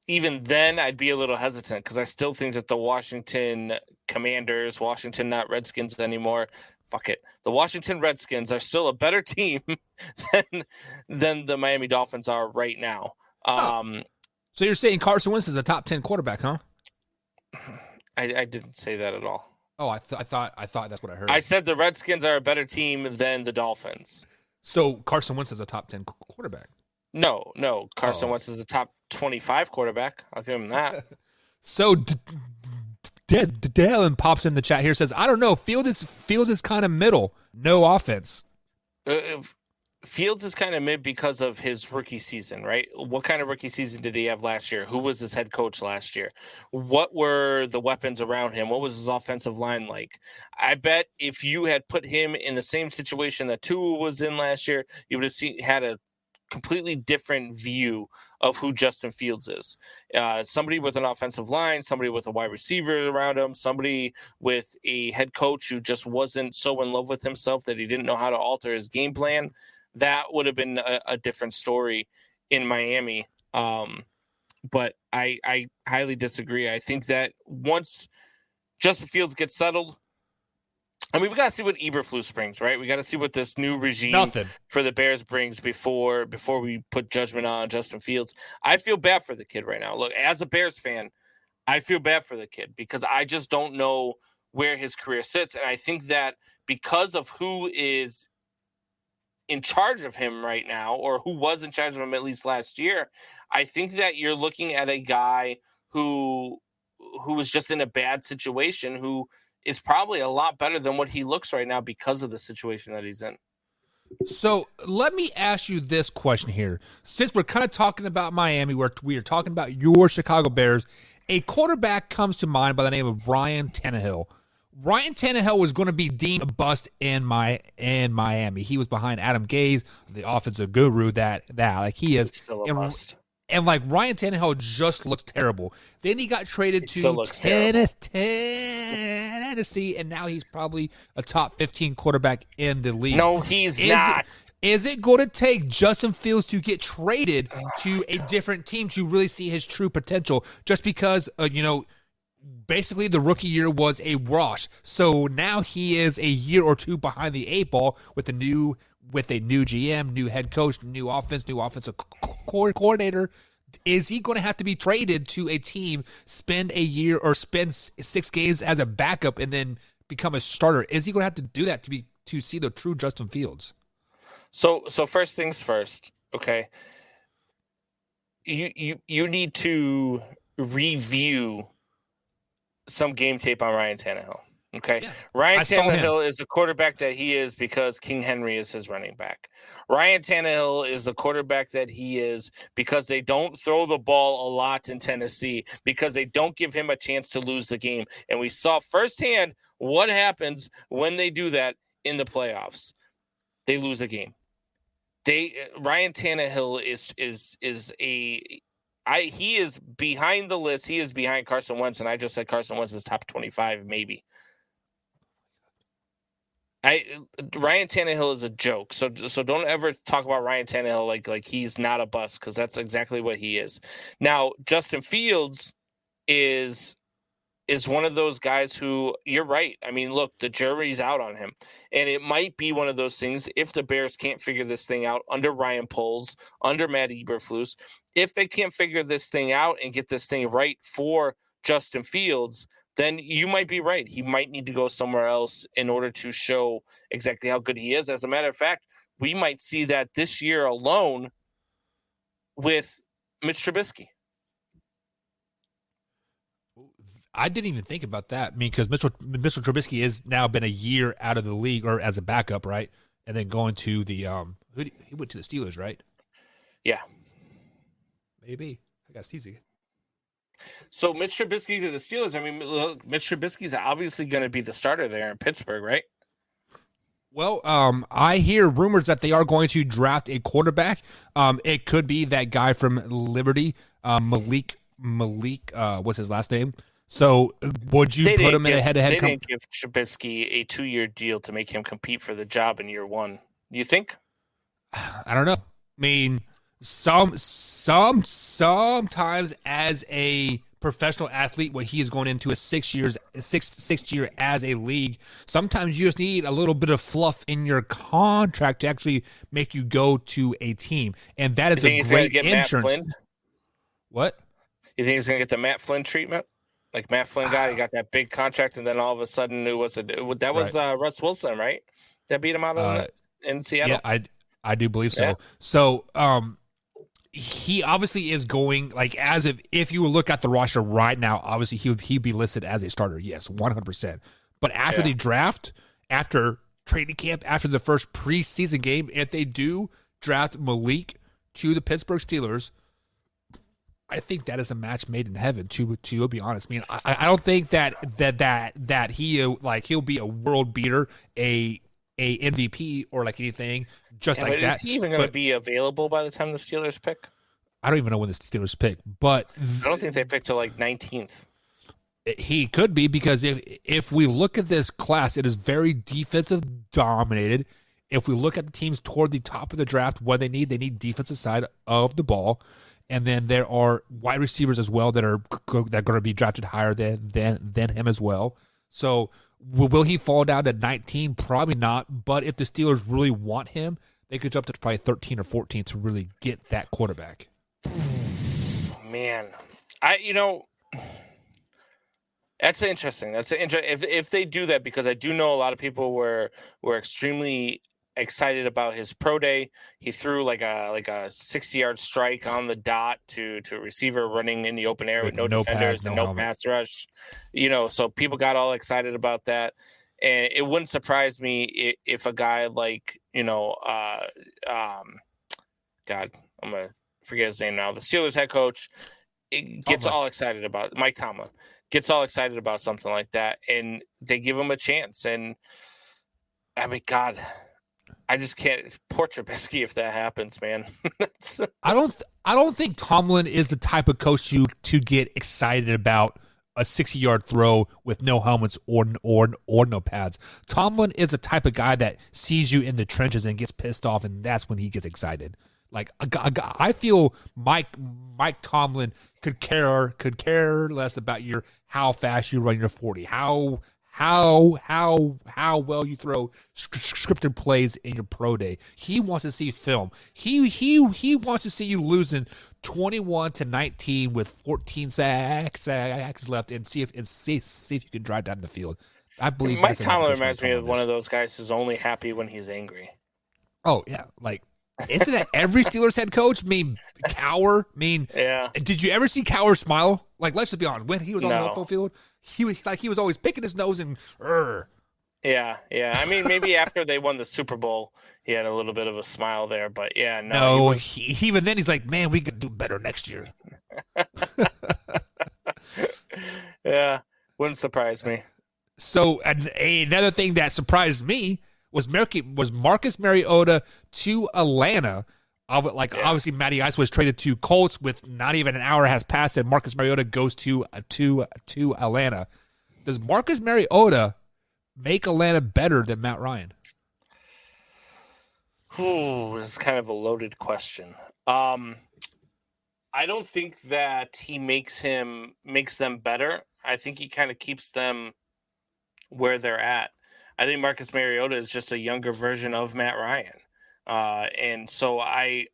Speaker 5: Even then, I'd be a little hesitant because I still think that the Washington Commanders, Washington not Redskins anymore, fuck it. The Washington Redskins are still a better team than the Miami Dolphins are right now.
Speaker 4: So you're saying Carson Wentz is a top 10 quarterback, huh?
Speaker 5: I didn't say that at all.
Speaker 4: Oh, I thought that's what I heard.
Speaker 5: I said the Redskins are a better team than the Dolphins.
Speaker 4: So Carson Wentz is a top 10 quarterback.
Speaker 5: No. Carson Wentz is a top 25 quarterback. I'll give him that.
Speaker 4: So Dalen pops in the chat here, says, I don't know. Fields is kind of middle. No offense.
Speaker 5: Fields is kind of mid because of his rookie season, right? What kind of rookie season did he have last year? Who was his head coach last year? What were the weapons around him? What was his offensive line like? I bet if you had put him in the same situation that Tua was in last year, you would have had a completely different view of who Justin Fields is. Somebody with an offensive line, somebody with a wide receiver around him, somebody with a head coach who just wasn't so in love with himself that he didn't know how to alter his game plan. That would have been a different story in Miami. But I highly disagree. I think that once Justin Fields gets settled, I mean, we got to see what Eberflus brings, right? We got to see what this new regime for the Bears brings before we put judgment on Justin Fields. I feel bad for the kid right now. Look, as a Bears fan, I feel bad for the kid because I just don't know where his career sits. And I think that because of who is in charge of him right now, or who was in charge of him at least last year, I think that you're looking at a guy who was just in a bad situation, who is probably a lot better than what he looks right now because of the situation that he's in.
Speaker 4: So let me ask you this question here. Since we're kind of talking about Miami, we are talking about your Chicago Bears, a quarterback comes to mind by the name of Ryan Tannehill. Ryan Tannehill was going to be deemed a bust in Miami. He was behind Adam Gase, the offensive guru that like he is.
Speaker 5: He's still a bust.
Speaker 4: And like Ryan Tannehill just looks terrible. Then he got traded to Tennessee, and now he's probably a top 15 quarterback in the league.
Speaker 5: No, he's not.
Speaker 4: Is it going to take Justin Fields to get traded to a different team to really see his true potential? Just because, basically the rookie year was a wash. So now he is a year or two behind the 8 ball with a new GM, new head coach, new offensive coordinator. Is he going to have to be traded to a team, spend a year or spend 6 games as a backup and then become a starter? Is he going to have to do that to see the true Justin Fields?
Speaker 5: So first things first, okay. You need to review some game tape on Ryan Tannehill. Okay. Yeah, Ryan Tannehill is the quarterback that he is because King Henry is his running back. Ryan Tannehill is the quarterback that he is because they don't throw the ball a lot in Tennessee, because they don't give him a chance to lose the game. And we saw firsthand what happens when they do that in the playoffs. They lose a game. Ryan Tannehill he is behind the list. He is behind Carson Wentz, and I just said Carson Wentz is top 25, maybe. Ryan Tannehill is a joke. So don't ever talk about Ryan Tannehill like he's not a bust, because that's exactly what he is. Now, Justin Fields is one of those guys who, you're right. I mean, look, the jury's out on him. And it might be one of those things, if the Bears can't figure this thing out under Ryan Poles, under Matt Eberflus, if they can't figure this thing out and get this thing right for Justin Fields, then you might be right. He might need to go somewhere else in order to show exactly how good he is. As a matter of fact, we might see that this year alone with Mitch Trubisky.
Speaker 4: I didn't even think about that. I mean, because Mr. Trubisky has now been a year out of the league, or as a backup, right? And then going to the he went to the Steelers, right?
Speaker 5: Yeah,
Speaker 4: maybe. I got Steezy.
Speaker 5: So Mitch Trubisky to the Steelers. I mean, look, Mitch Trubisky's obviously going to be the starter there in Pittsburgh, right?
Speaker 4: Well, I hear rumors that they are going to draft a quarterback. It could be that guy from Liberty, Malik. What's his last name? So would you put him in a head-to-head?
Speaker 5: They didn't give Trubisky a 2-year deal to make him compete for the job in year 1. You think?
Speaker 4: I don't know. I mean, sometimes as a professional athlete, when he is going into a sixth year as a league, sometimes you just need a little bit of fluff in your contract to actually make you go to a team, and that is a great insurance. What?
Speaker 5: You think he's going to get the Matt Flynn treatment? Like Matt Flynn got, he got that big contract, and then all of a sudden that was Russ Wilson, right? That beat him out in Seattle.
Speaker 4: Yeah, I do believe so.
Speaker 5: Yeah.
Speaker 4: So he obviously is going, like, as if you look at the roster right now, obviously he'd be listed as a starter. Yes, 100%. But after the draft, after training camp, after the first preseason game, if they do draft Malik to the Pittsburgh Steelers, I think that is a match made in heaven. To be honest, I mean, I don't think that he'll be a world beater, a MVP or like anything just like that.
Speaker 5: Is he even going to be available by the time the Steelers pick?
Speaker 4: I don't even know when the Steelers pick, but
Speaker 5: I don't think they picked till like 19th.
Speaker 4: He could be, because if we look at this class, it is very defensive dominated. If we look at the teams toward the top of the draft, what they need defensive side of the ball. And then there are wide receivers as well that are going to be drafted higher than him as well. So will he fall down to 19? Probably not. But if the Steelers really want him, they could jump to probably 13 or 14 to really get that quarterback.
Speaker 5: Man, that's interesting. If they do that, because I do know a lot of people were extremely excited about his pro day. He threw like a 60-yard strike on the dot to a receiver running in the open air with no defenders and no pass rush. So people got all excited about that. And it wouldn't surprise me if a guy like, God, I'm going to forget his name now. The Steelers head coach gets all excited about Mike Tomlin. gets all excited about something like that, and they give him a chance. And I mean, God, I just can't. Poor Trubisky if that happens, man.
Speaker 4: I don't think Tomlin is the type of coach to get excited about a 60-yard throw with no helmets or no pads. Tomlin is the type of guy that sees you in the trenches and gets pissed off, and that's when he gets excited. Like I feel Mike Tomlin could care less about how fast you run your 40, how well you throw scripted plays in your pro day. He wants to see film. He wants to see you losing 21-19 with 14 sacks left and see if you can drive down the field. I believe
Speaker 5: Mike Tomlin reminds me of one of those guys who's only happy when he's angry.
Speaker 4: Oh yeah, like isn't that every Steelers head coach? I mean, Cowher. I mean,
Speaker 5: yeah.
Speaker 4: Did you ever see Cowher smile? Like, let's just be honest. When he was on the football field, he was always picking his nose and.
Speaker 5: Yeah. I mean, maybe after they won the Super Bowl, he had a little bit of a smile there. But yeah,
Speaker 4: no. Even then, he's like, man, we could do better next year.
Speaker 5: Yeah, wouldn't surprise me.
Speaker 4: So another thing that surprised me was Marcus Mariota to Atlanta. Obviously, Matty Ice was traded to Colts with not even an hour has passed, and Marcus Mariota goes to Atlanta. Does Marcus Mariota make Atlanta better than Matt Ryan?
Speaker 5: This is kind of a loaded question. I don't think that he makes them better. I think he kind of keeps them where they're at. I think Marcus Mariota is just a younger version of Matt Ryan. And so I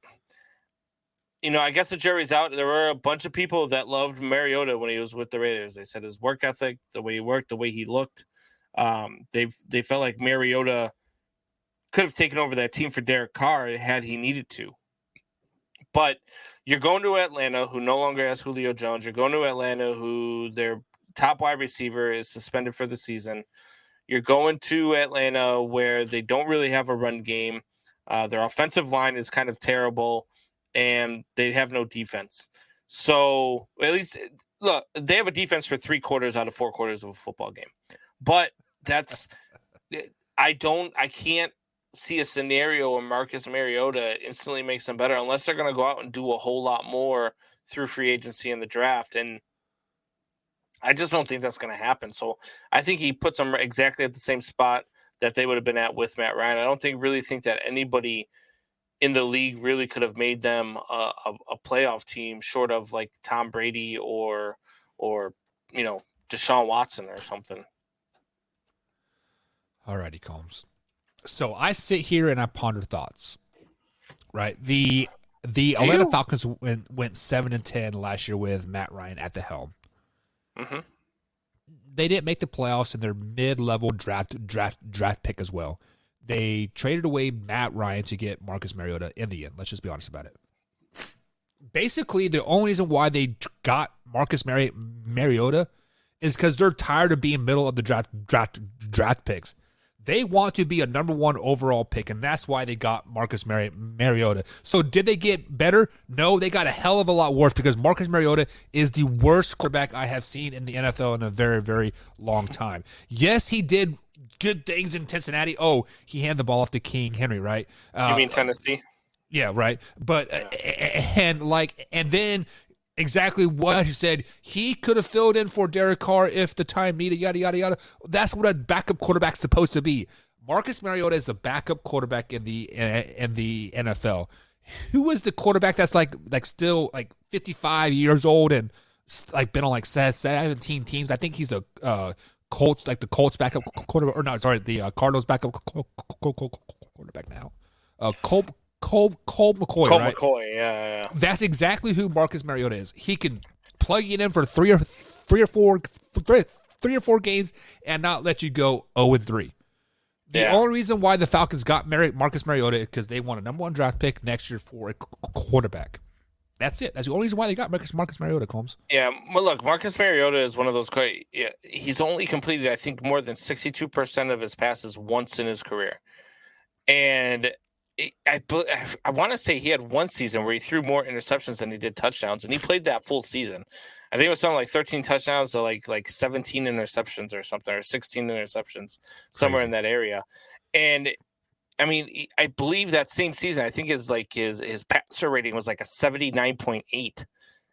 Speaker 5: guess the jury's out. There were a bunch of people that loved Mariota when he was with the Raiders. They said his work ethic, the way he worked, the way he looked. They felt like Mariota could have taken over that team for Derek Carr had he needed to. But you're going to Atlanta, who no longer has Julio Jones. You're going to Atlanta, who their top wide receiver is suspended for the season. You're going to Atlanta where they don't really have a run game. Their offensive line is kind of terrible, and they have no defense. So at least, look, they have a defense for 3 quarters out of 4 quarters of a football game. But I can't see a scenario where Marcus Mariota instantly makes them better unless they're going to go out and do a whole lot more through free agency and the draft. And I just don't think that's going to happen. So I think he puts them exactly at the same spot that they would have been at with Matt Ryan. I don't really think that anybody in the league really could have made them a playoff team short of like Tom Brady or Deshaun Watson or something.
Speaker 4: Alrighty, Combs. So I sit here and I ponder thoughts. Right, the Atlanta Falcons went 7-10 last year with Matt Ryan at the helm. Mm-hmm. They didn't make the playoffs in their mid-level draft pick as well. They traded away Matt Ryan to get Marcus Mariota in the end. Let's just be honest about it. Basically, the only reason why they got Marcus Mariota is because they're tired of being middle of the draft picks. They want to be a number 1 overall pick, and that's why they got Marcus Mariota. So did they get better? No, they got a hell of a lot worse because Marcus Mariota is the worst quarterback I have seen in the NFL in a very, very long time. Yes, he did good things in Cincinnati. Oh, he handed the ball off to King Henry, right?
Speaker 5: You mean Tennessee?
Speaker 4: Yeah, right. But and then exactly what you said, he could have filled in for Derek Carr if the time needed, yada, yada, yada. That's what a backup quarterback's supposed to be. Marcus Mariota is a backup quarterback in the NFL. Who is the quarterback that's like still like 55 years old and like been on like 17 teams? I think he's the Colts, like the Colts backup quarterback, or no, sorry, the Cardinals backup quarterback now. Colt McCoy, right? Colt
Speaker 5: McCoy, yeah.
Speaker 4: That's exactly who Marcus Mariota is. He can plug you in for three or four games and not let you go 0-3. The only reason why the Falcons got Marcus Mariota is because they want a number 1 draft pick next year for a quarterback. That's it. That's the only reason why they got Marcus Mariota, Combs.
Speaker 5: Yeah, well, look, Marcus Mariota is one of those. He's only completed, I think, more than 62% of his passes once in his career, and I want to say he had one season where he threw more interceptions than he did touchdowns, and he played that full season. I think it was something like 13 touchdowns to like 17 interceptions or something, or 16 interceptions, somewhere in that area. And I mean, I believe that same season, I think his passer rating was like a 79.8.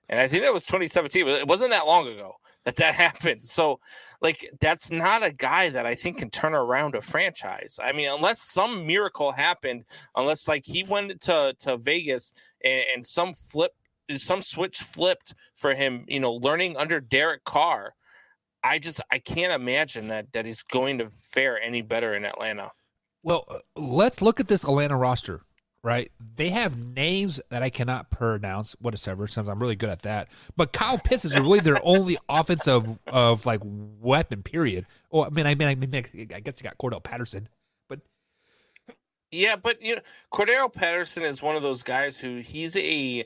Speaker 5: And I think that was 2017. But it wasn't that long ago that happened. So, like, that's not a guy that I think can turn around a franchise. I mean, unless some miracle happened, unless like he went to Vegas and some switch flipped for him, learning under Derek Carr. I can't imagine that he's going to fare any better in Atlanta.
Speaker 4: Well, let's look at this Atlanta roster, right? They have names that I cannot pronounce whatsoever, since I'm really good at that. But Kyle Pitts is really their only offensive like weapon, period. Oh, I guess you got Cordell Patterson, but
Speaker 5: yeah, but Cordell Patterson is one of those guys who he's a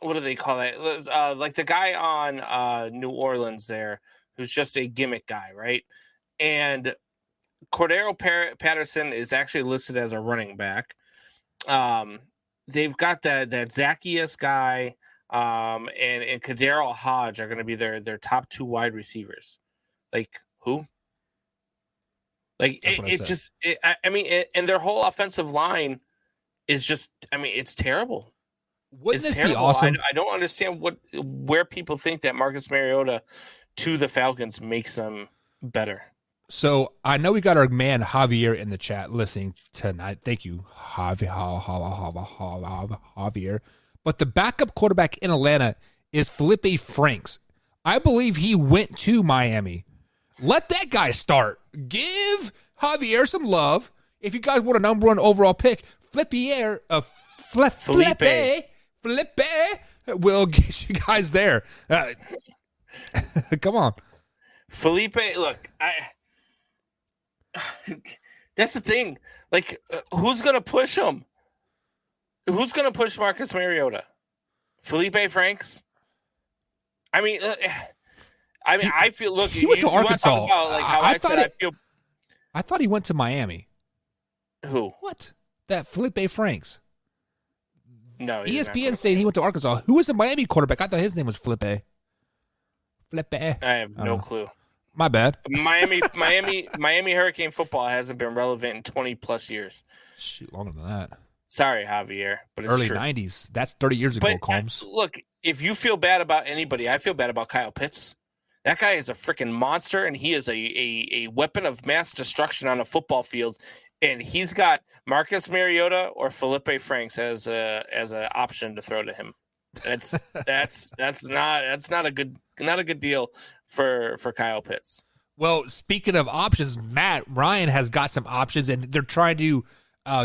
Speaker 5: what do they call that? Like the guy on New Orleans there, who's just a gimmick guy, right? And Cordero Patterson is actually listed as a running back. They've got that Zacchaeus guy, and Kadarius Hodge are going to be their top two wide receivers. Like who? Like and their whole offensive line is just, it's terrible.
Speaker 4: Wouldn't this be awesome?
Speaker 5: I don't understand where people think that Marcus Mariota to the Falcons makes them better.
Speaker 4: So I know we got our man Javier in the chat listening tonight. Thank you, Javier. But the backup quarterback in Atlanta is Felipe Franks. I believe he went to Miami. Let that guy start. Give Javier some love. If you guys want a number one overall pick, Felipe will get you guys there. Come on.
Speaker 5: Felipe, look, that's the thing. Like, who's going to push him? Who's going to push Marcus Mariota? Felipe Franks? I mean, I feel. Look,
Speaker 4: he went to Arkansas.
Speaker 5: About, like, how I feel.
Speaker 4: I thought he went to Miami.
Speaker 5: Who?
Speaker 4: What? That Felipe Franks.
Speaker 5: No.
Speaker 4: ESPN saying he went to Arkansas. Who was the Miami quarterback? I thought his name was Felipe.
Speaker 5: I have no clue.
Speaker 4: My bad.
Speaker 5: Miami Hurricane football hasn't been relevant in 20 plus years.
Speaker 4: Shoot, longer than that.
Speaker 5: Sorry, Javier, but it's
Speaker 4: early
Speaker 5: true.
Speaker 4: 90s. That's 30 years ago, Combs.
Speaker 5: Look, if you feel bad about anybody, I feel bad about Kyle Pitts. That guy is a freaking monster, and he is a weapon of mass destruction on a football field. And he's got Marcus Mariota or Felipe Franks as an option to throw to him. That's not a good deal for Kyle Pitts.
Speaker 4: Well, speaking of options, Matt Ryan has got some options, and they're trying to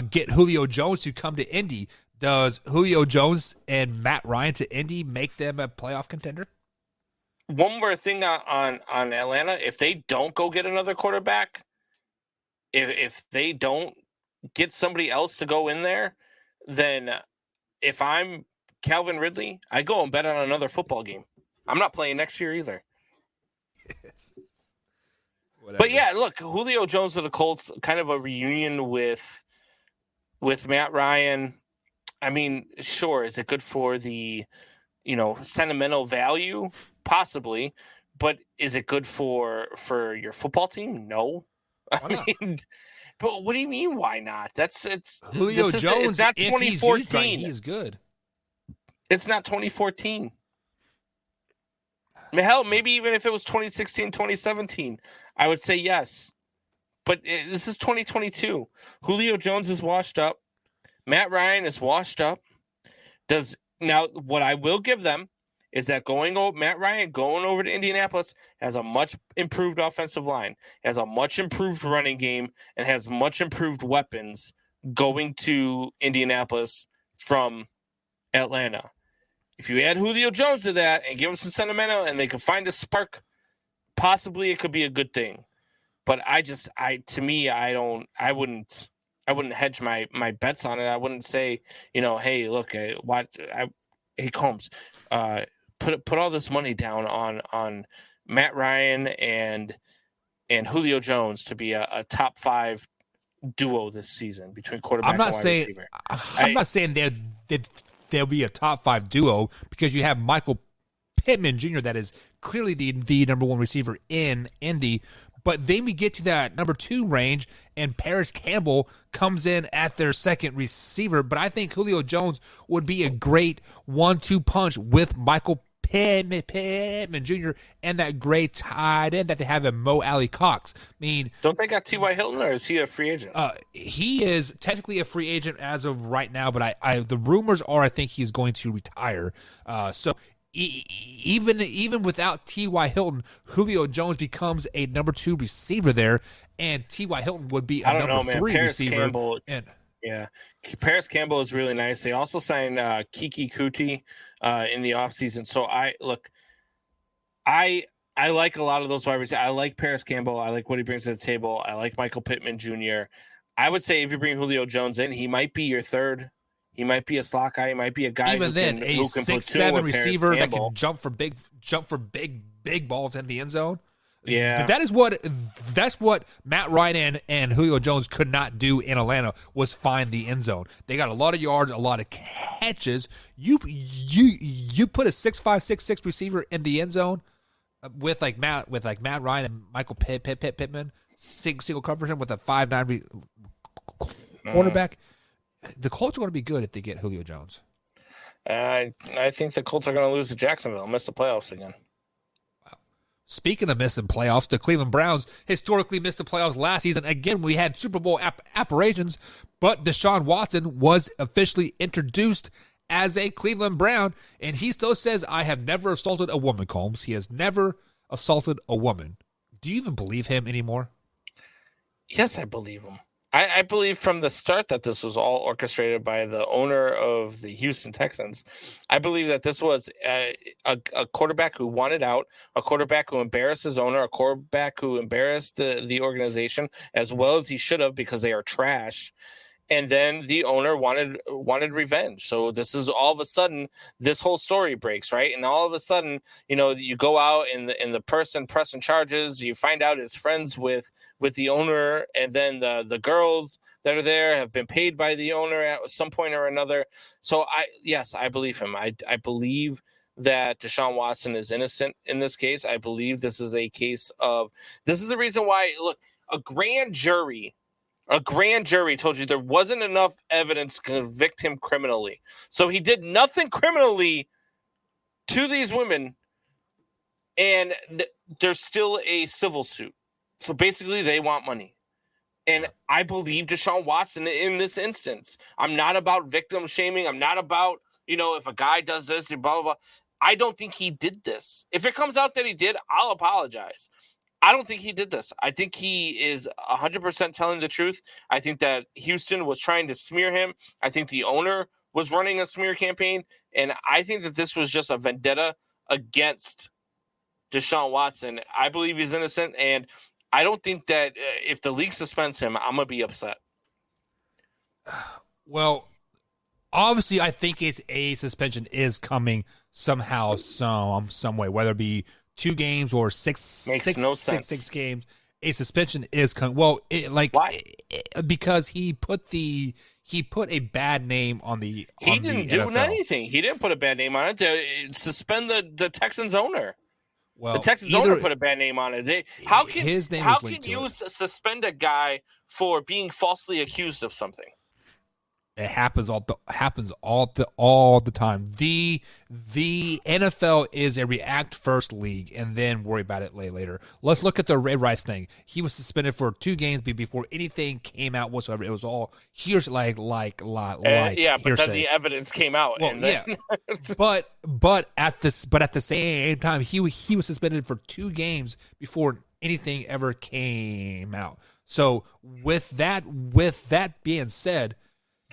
Speaker 4: get Julio Jones to come to Indy. Does Julio Jones and Matt Ryan to Indy make them a playoff contender?
Speaker 5: One more thing on Atlanta: if they don't go get another quarterback, if they don't get somebody else to go in there, then if I'm Calvin Ridley, I go and bet on another football game. I'm not playing next year either.
Speaker 4: Yes.
Speaker 5: But yeah, look, Julio Jones of the Colts, kind of a reunion with Matt Ryan. I mean, sure, is it good for the, sentimental value? Possibly. But is it good for your football team? No. I mean, but what do you mean, why not? It's
Speaker 4: Julio Jones,
Speaker 5: it's not 2014.
Speaker 4: He's good.
Speaker 5: It's not 2014. I mean, hell, maybe even if it was 2016, 2017, I would say yes. But this is 2022. Julio Jones is washed up. Matt Ryan is washed up. Now, what I will give them is that Matt Ryan going over to Indianapolis has a much improved offensive line, has a much improved running game, and has much improved weapons going to Indianapolis from Atlanta. If you add Julio Jones to that and give him some sentimental and they can find a spark, possibly it could be a good thing. But I wouldn't hedge my bets on it. I wouldn't say, hey, look, hey Combs, put all this money down on Matt Ryan and Julio Jones to be a top 5 duo this season between quarterback and wide receiver.
Speaker 4: I'm not saying they're they'll be a top 5 duo because you have Michael Pittman Jr. that is clearly the number 1 receiver in Indy. But then we get to that number 2 range, and Paris Campbell comes in at their second receiver. But I think Julio Jones would be a great 1-2 punch with Michael Pittman Jr. and that great tight end that they have in Mo Alley Cox. I mean,
Speaker 5: don't they got T.Y. Hilton, or is he a free agent?
Speaker 4: He is technically a free agent as of right now, but the rumors are I think he's going to retire. So even without T.Y. Hilton, Julio Jones becomes a number 2 receiver there, and T.Y. Hilton would be a number 3
Speaker 5: Paris
Speaker 4: receiver.
Speaker 5: Campbell, yeah, Paris Campbell is really nice. They also signed Kiki Kuti in the offseason. So I like a lot of those wide receivers. I like Paris Campbell. I like what he brings to the table. I like Michael Pittman Jr. I would say if you bring Julio Jones in, he might be your third. He might be a slot guy. He might be a guy
Speaker 4: even
Speaker 5: who
Speaker 4: then
Speaker 5: can,
Speaker 4: a
Speaker 5: who can
Speaker 4: 6'7" receiver that can jump for big balls in the end zone.
Speaker 5: Yeah,
Speaker 4: that's what Matt Ryan and Julio Jones could not do in Atlanta was find the end zone. They got a lot of yards, a lot of catches. You put a 6'5", 6'6" receiver in the end zone with Matt Ryan and Michael Pittman single coverage him with a 5'9" quarterback. The Colts are going to be good if they get Julio Jones.
Speaker 5: I think the Colts are going to lose to Jacksonville, miss the playoffs again.
Speaker 4: Wow. Speaking of missing playoffs, the Cleveland Browns historically missed the playoffs last season. Again, we had Super Bowl apparitions, but Deshaun Watson was officially introduced as a Cleveland Brown, and he still says, I have never assaulted a woman, Combs. He has never assaulted a woman. Do you even believe him anymore?
Speaker 5: Yes, I believe him. I believe from the start that this was all orchestrated by the owner of the Houston Texans. I believe that this was a quarterback who wanted out, a quarterback who embarrassed his owner, a quarterback who embarrassed the organization as well as he should have because they are trash. And then the owner wanted revenge. So this is all of a sudden, this whole story breaks, right? And all of a sudden, you go out and the person pressing charges, you find out is friends with the owner, and then the girls that are there have been paid by the owner at some point or another. So I believe him. I believe that Deshaun Watson is innocent in this case. I believe this is the reason why, look, a grand jury told you there wasn't enough evidence to convict him criminally. So he did nothing criminally to these women, and there's still a civil suit. So basically, they want money. And I believe Deshaun Watson in this instance. I'm not about victim shaming. I'm not about, if a guy does this, blah, blah, blah. I don't think he did this. If it comes out that he did, I'll apologize. I don't think he did this. I think he is 100% telling the truth. I think that Houston was trying to smear him. I think the owner was running a smear campaign. And I think that this was just a vendetta against Deshaun Watson. I believe he's innocent. And I don't think that if the league suspends him, I'm going to be upset.
Speaker 4: Well, obviously, I think a suspension is coming somehow, some way, whether it be 2 games or six games. A suspension is coming. Well,
Speaker 5: why?
Speaker 4: Because he put a bad name on the.
Speaker 5: He didn't do anything. He didn't put a bad name on it to suspend the Texans owner.
Speaker 4: Well,
Speaker 5: the Texans owner put a bad name on it. How can you suspend a guy for being falsely accused of something?
Speaker 4: It happens all the time. The NFL is a react first league and then worry about it later. Let's look at the Ray Rice thing. He was suspended for 2 games before anything came out whatsoever. It was all here's like
Speaker 5: yeah, but then the evidence came out.
Speaker 4: Well,
Speaker 5: and then...
Speaker 4: yeah, but at the same time, he was suspended for 2 games before anything ever came out. So with that being said.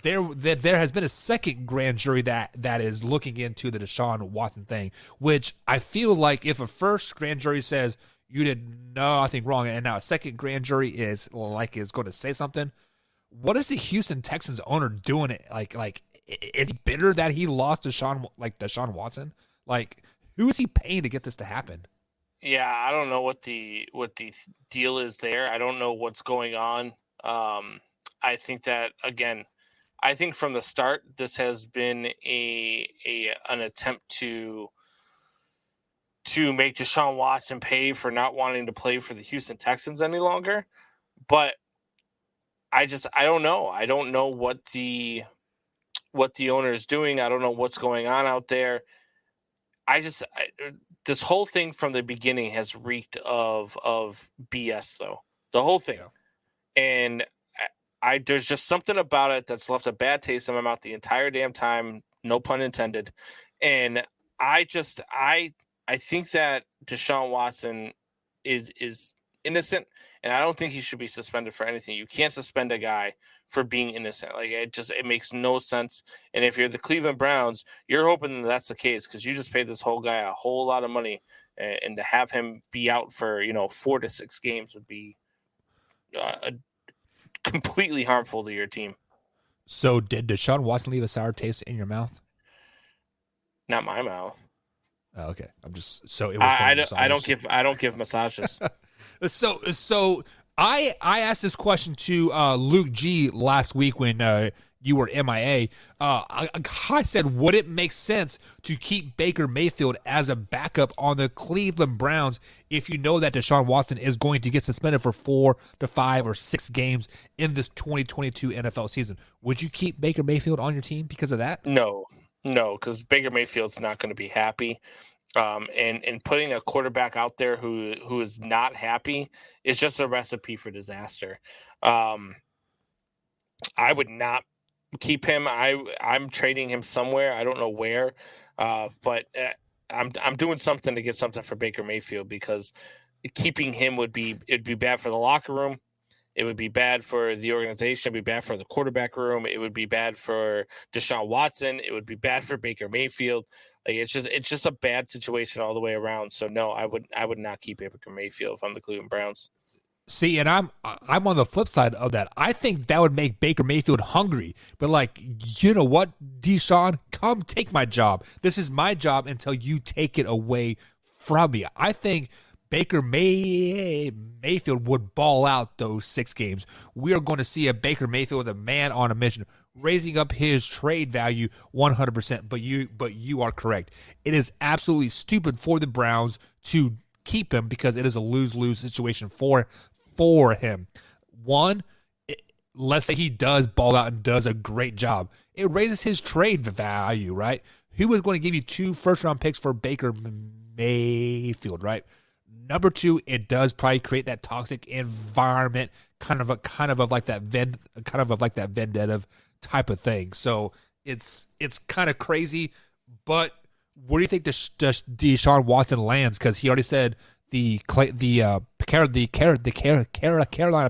Speaker 4: There has been a second grand jury that is looking into the Deshaun Watson thing, which I feel like if a first grand jury says you did nothing wrong, and now a second grand jury is going to say something, what is the Houston Texans owner doing? It like is he bitter that he lost Deshaun Watson? Like, who is he paying to get this to happen?
Speaker 5: Yeah, I don't know what the deal is there. I don't know what's going on. I think that again. I think from the start, this has been an attempt to make Deshaun Watson pay for not wanting to play for the Houston Texans any longer. But I don't know. I don't know what the owner is doing. I don't know what's going on out there. This whole thing from the beginning has reeked of BS, though. The whole thing. Yeah. And there's just something about it that's left a bad taste in my mouth the entire damn time. No pun intended. And I think that Deshaun Watson is innocent, and I don't think he should be suspended for anything. You can't suspend a guy for being innocent. Like, it makes no sense. And if you're the Cleveland Browns, you're hoping that that's the case because you just paid this whole guy a whole lot of money, and to have him be out for 4 to 6 games would be completely harmful to your team.
Speaker 4: So did Deshaun Watson leave a sour taste in your mouth?
Speaker 5: Not my mouth.
Speaker 4: Oh, okay. I'm just so it was.
Speaker 5: I don't give massages.
Speaker 4: So I asked this question to Luke G last week when you were MIA. I said, would it make sense to keep Baker Mayfield as a backup on the Cleveland Browns if you know that Deshaun Watson is going to get suspended for 4 to 5 or 6 games in this 2022 NFL season? Would you keep Baker Mayfield on your team because of that?
Speaker 5: No, because Baker Mayfield's not going to be happy. And putting a quarterback out there who is not happy is just a recipe for disaster. I would not keep him. I'm trading him somewhere. I don't know where, but I'm doing something to get something for Baker Mayfield because keeping him it'd be bad for the locker room. It would be bad for the organization. It would be bad for the quarterback room. It would be bad for Deshaun Watson. It would be bad for Baker Mayfield. Like, it's just a bad situation all the way around. So no, I would not keep Baker Mayfield if I'm the Cleveland Browns.
Speaker 4: See, and I'm on the flip side of that. I think that would make Baker Mayfield hungry. But like, you know what, Deshaun, come take my job. This is my job until you take it away from me. I think Baker Mayfield would ball out those 6 games. We are going to see a Baker Mayfield with a man on a mission, raising up his trade value 100%. But you are correct. It is absolutely stupid for the Browns to keep him because it is a lose-lose situation for him. One, let's say he does ball out and does a great job. It raises his trade value, right? Who was going to give you 2 first-round picks for Baker Mayfield, right? Number 2, it does probably create that toxic environment, kind of like that vendetta type of thing. So it's kind of crazy. But where do you think Deshaun Watson lands? Because he already said the Carolina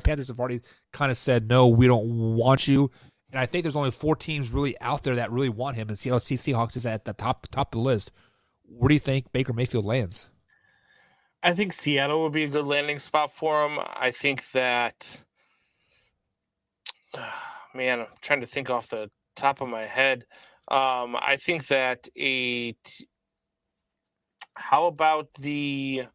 Speaker 4: Panthers have already kind of said no, we don't want you. And I think there's only 4 teams really out there that really want him. And Seattle Seahawks is at the top of the list. Where do you think Baker Mayfield lands?
Speaker 5: I think Seattle would be a good landing spot for him. I think that, man, I'm trying to think off the top of my head. I think that how about the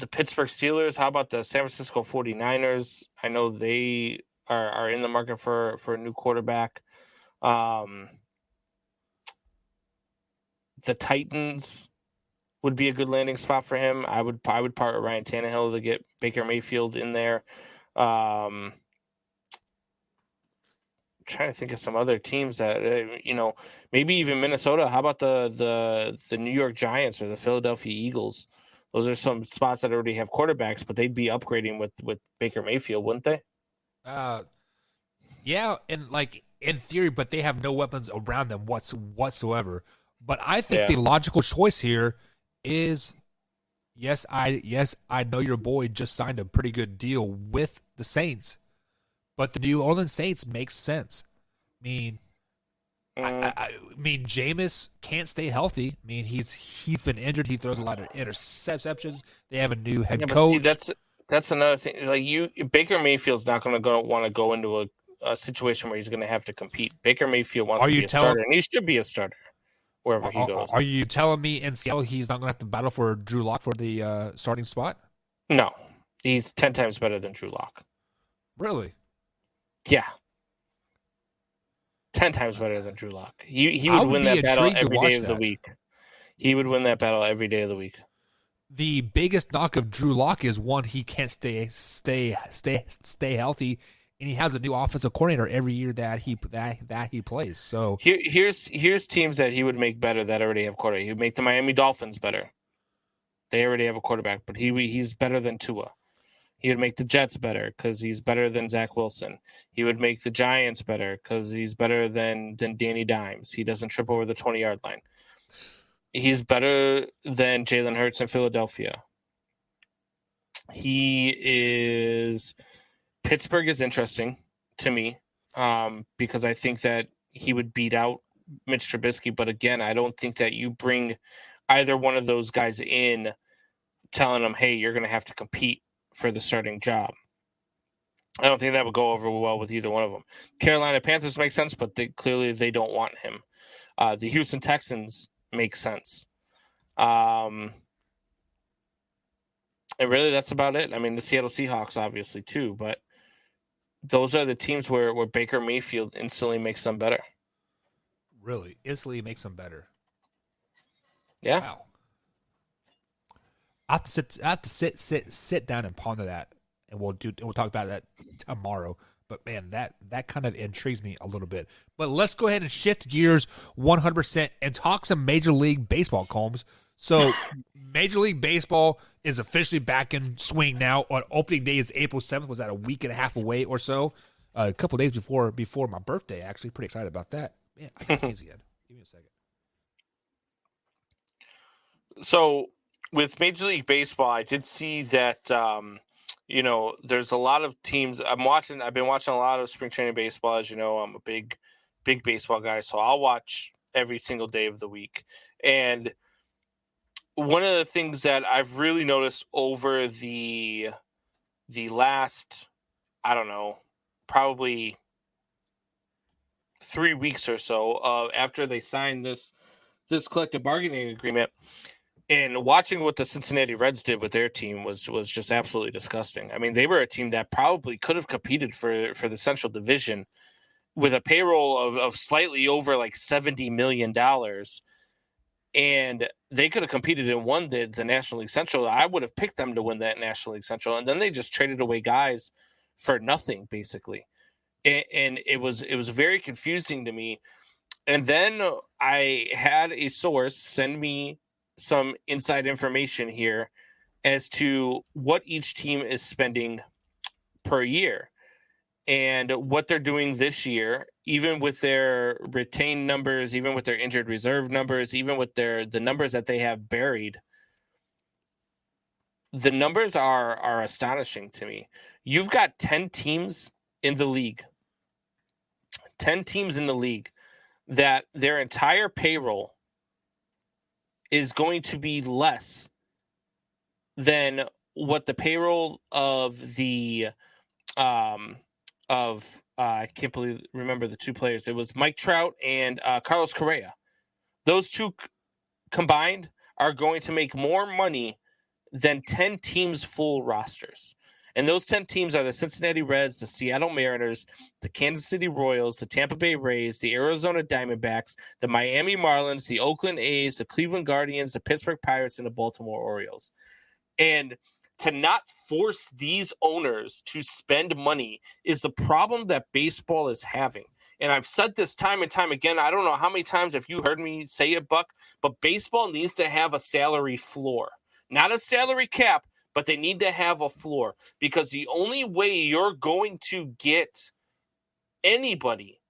Speaker 5: Pittsburgh Steelers? How about the San Francisco 49ers? I know they are in the market for a new quarterback. The Titans would be a good landing spot for him. I would part with Ryan Tannehill to get Baker Mayfield in there. Trying to think of some other teams that maybe even Minnesota. How about the New York Giants or the Philadelphia Eagles? Those are some spots that already have quarterbacks, but they'd be upgrading with Baker Mayfield, wouldn't they?
Speaker 4: Yeah, and like in theory, but they have no weapons around them whatsoever. But I think the logical choice here is, yes, I know your boy just signed a pretty good deal with the Saints, but the New Orleans Saints makes sense. I mean, Jameis can't stay healthy. I mean, he's been injured. He throws a lot of interceptions. They have a new head coach.
Speaker 5: See, that's another thing. Like Baker Mayfield's not going to want to go into a situation where he's going to have to compete. Baker Mayfield wants to be a starter, and he should be a starter wherever he goes.
Speaker 4: Are you telling me in Seattle he's not going to have to battle for Drew Lock for the starting spot?
Speaker 5: No, he's 10 times better than Drew Lock.
Speaker 4: Really?
Speaker 5: Yeah. 10 times better than Drew Lock. He
Speaker 4: I
Speaker 5: would
Speaker 4: would
Speaker 5: win
Speaker 4: be
Speaker 5: that battle
Speaker 4: intrigued to
Speaker 5: every
Speaker 4: watch
Speaker 5: day of the
Speaker 4: that.
Speaker 5: week. He would win that battle every day of the week.
Speaker 4: The biggest knock of Drew Lock is one, he can't stay healthy, and he has a new offensive coordinator every year that he plays. So
Speaker 5: Here's teams that he would make better that already have quarterback. He would make the Miami Dolphins better. They already have a quarterback, but he's better than Tua. He would make the Jets better because he's better than Zach Wilson. He would make the Giants better because he's better than Danny Dimes. He doesn't trip over the 20-yard line. He's better than Jalen Hurts in Philadelphia. Pittsburgh is interesting to me because I think that he would beat out Mitch Trubisky. But again, I don't think that you bring either one of those guys in telling them, hey, you're going to have to compete for the starting job. I don't think that would go over well with either one of them. Carolina Panthers make sense, but clearly they don't want him. The Houston Texans make sense. And really, that's about it. I mean, the Seattle Seahawks, obviously, too. But those are the teams where Baker Mayfield instantly makes them better.
Speaker 4: really, instantly makes them better.
Speaker 5: Yeah.
Speaker 4: Wow. I have to sit down and ponder that, and we'll talk about that tomorrow. But man, that kind of intrigues me a little bit. But let's go ahead and shift gears 100% and talk some Major League Baseball, Combs. So Major League Baseball is officially back in swing now. On opening day is April 7th. Was that a week and a half away or so? A couple of days before my birthday. Actually, pretty excited about that. Man, I can sneeze again. Give me a second.
Speaker 5: So with Major League Baseball, I did see that there's a lot of teams. I've been watching a lot of spring training baseball. As you know, I'm a big baseball guy, so I'll watch every single day of the week. And one of the things that I've really noticed over the last, I don't know, probably 3 weeks or so, after they signed this collective bargaining agreement, and watching what the Cincinnati Reds did with their team was just absolutely disgusting. I mean, they were a team that probably could have competed for the Central Division with a payroll of slightly over like $70 million. And they could have competed and won the National League Central. I would have picked them to win that National League Central. And then they just traded away guys for nothing, basically. And it was very confusing to me. And then I had a source send me some inside information here as to what each team is spending per year and what they're doing this year, even with their retained numbers, even with their injured reserve numbers, even with the numbers that they have buried. The numbers are astonishing to me. You've got 10 teams in the league. 10 teams in the league that their entire payroll is going to be less than what the payroll of the I can't remember the two players. It was Mike Trout and Carlos Correa. Those two combined are going to make more money than 10 teams' full rosters. And those 10 teams are the Cincinnati Reds, the Seattle Mariners, the Kansas City Royals, the Tampa Bay Rays, the Arizona Diamondbacks, the Miami Marlins, the Oakland A's, the Cleveland Guardians, the Pittsburgh Pirates, and the Baltimore Orioles. And to not force these owners to spend money is the problem that baseball is having. And I've said this time and time again. I don't know how many times have you heard me say it, Buck, but baseball needs to have a salary floor. Not a salary cap, but they need to have a floor, because the only way you're going to get anybody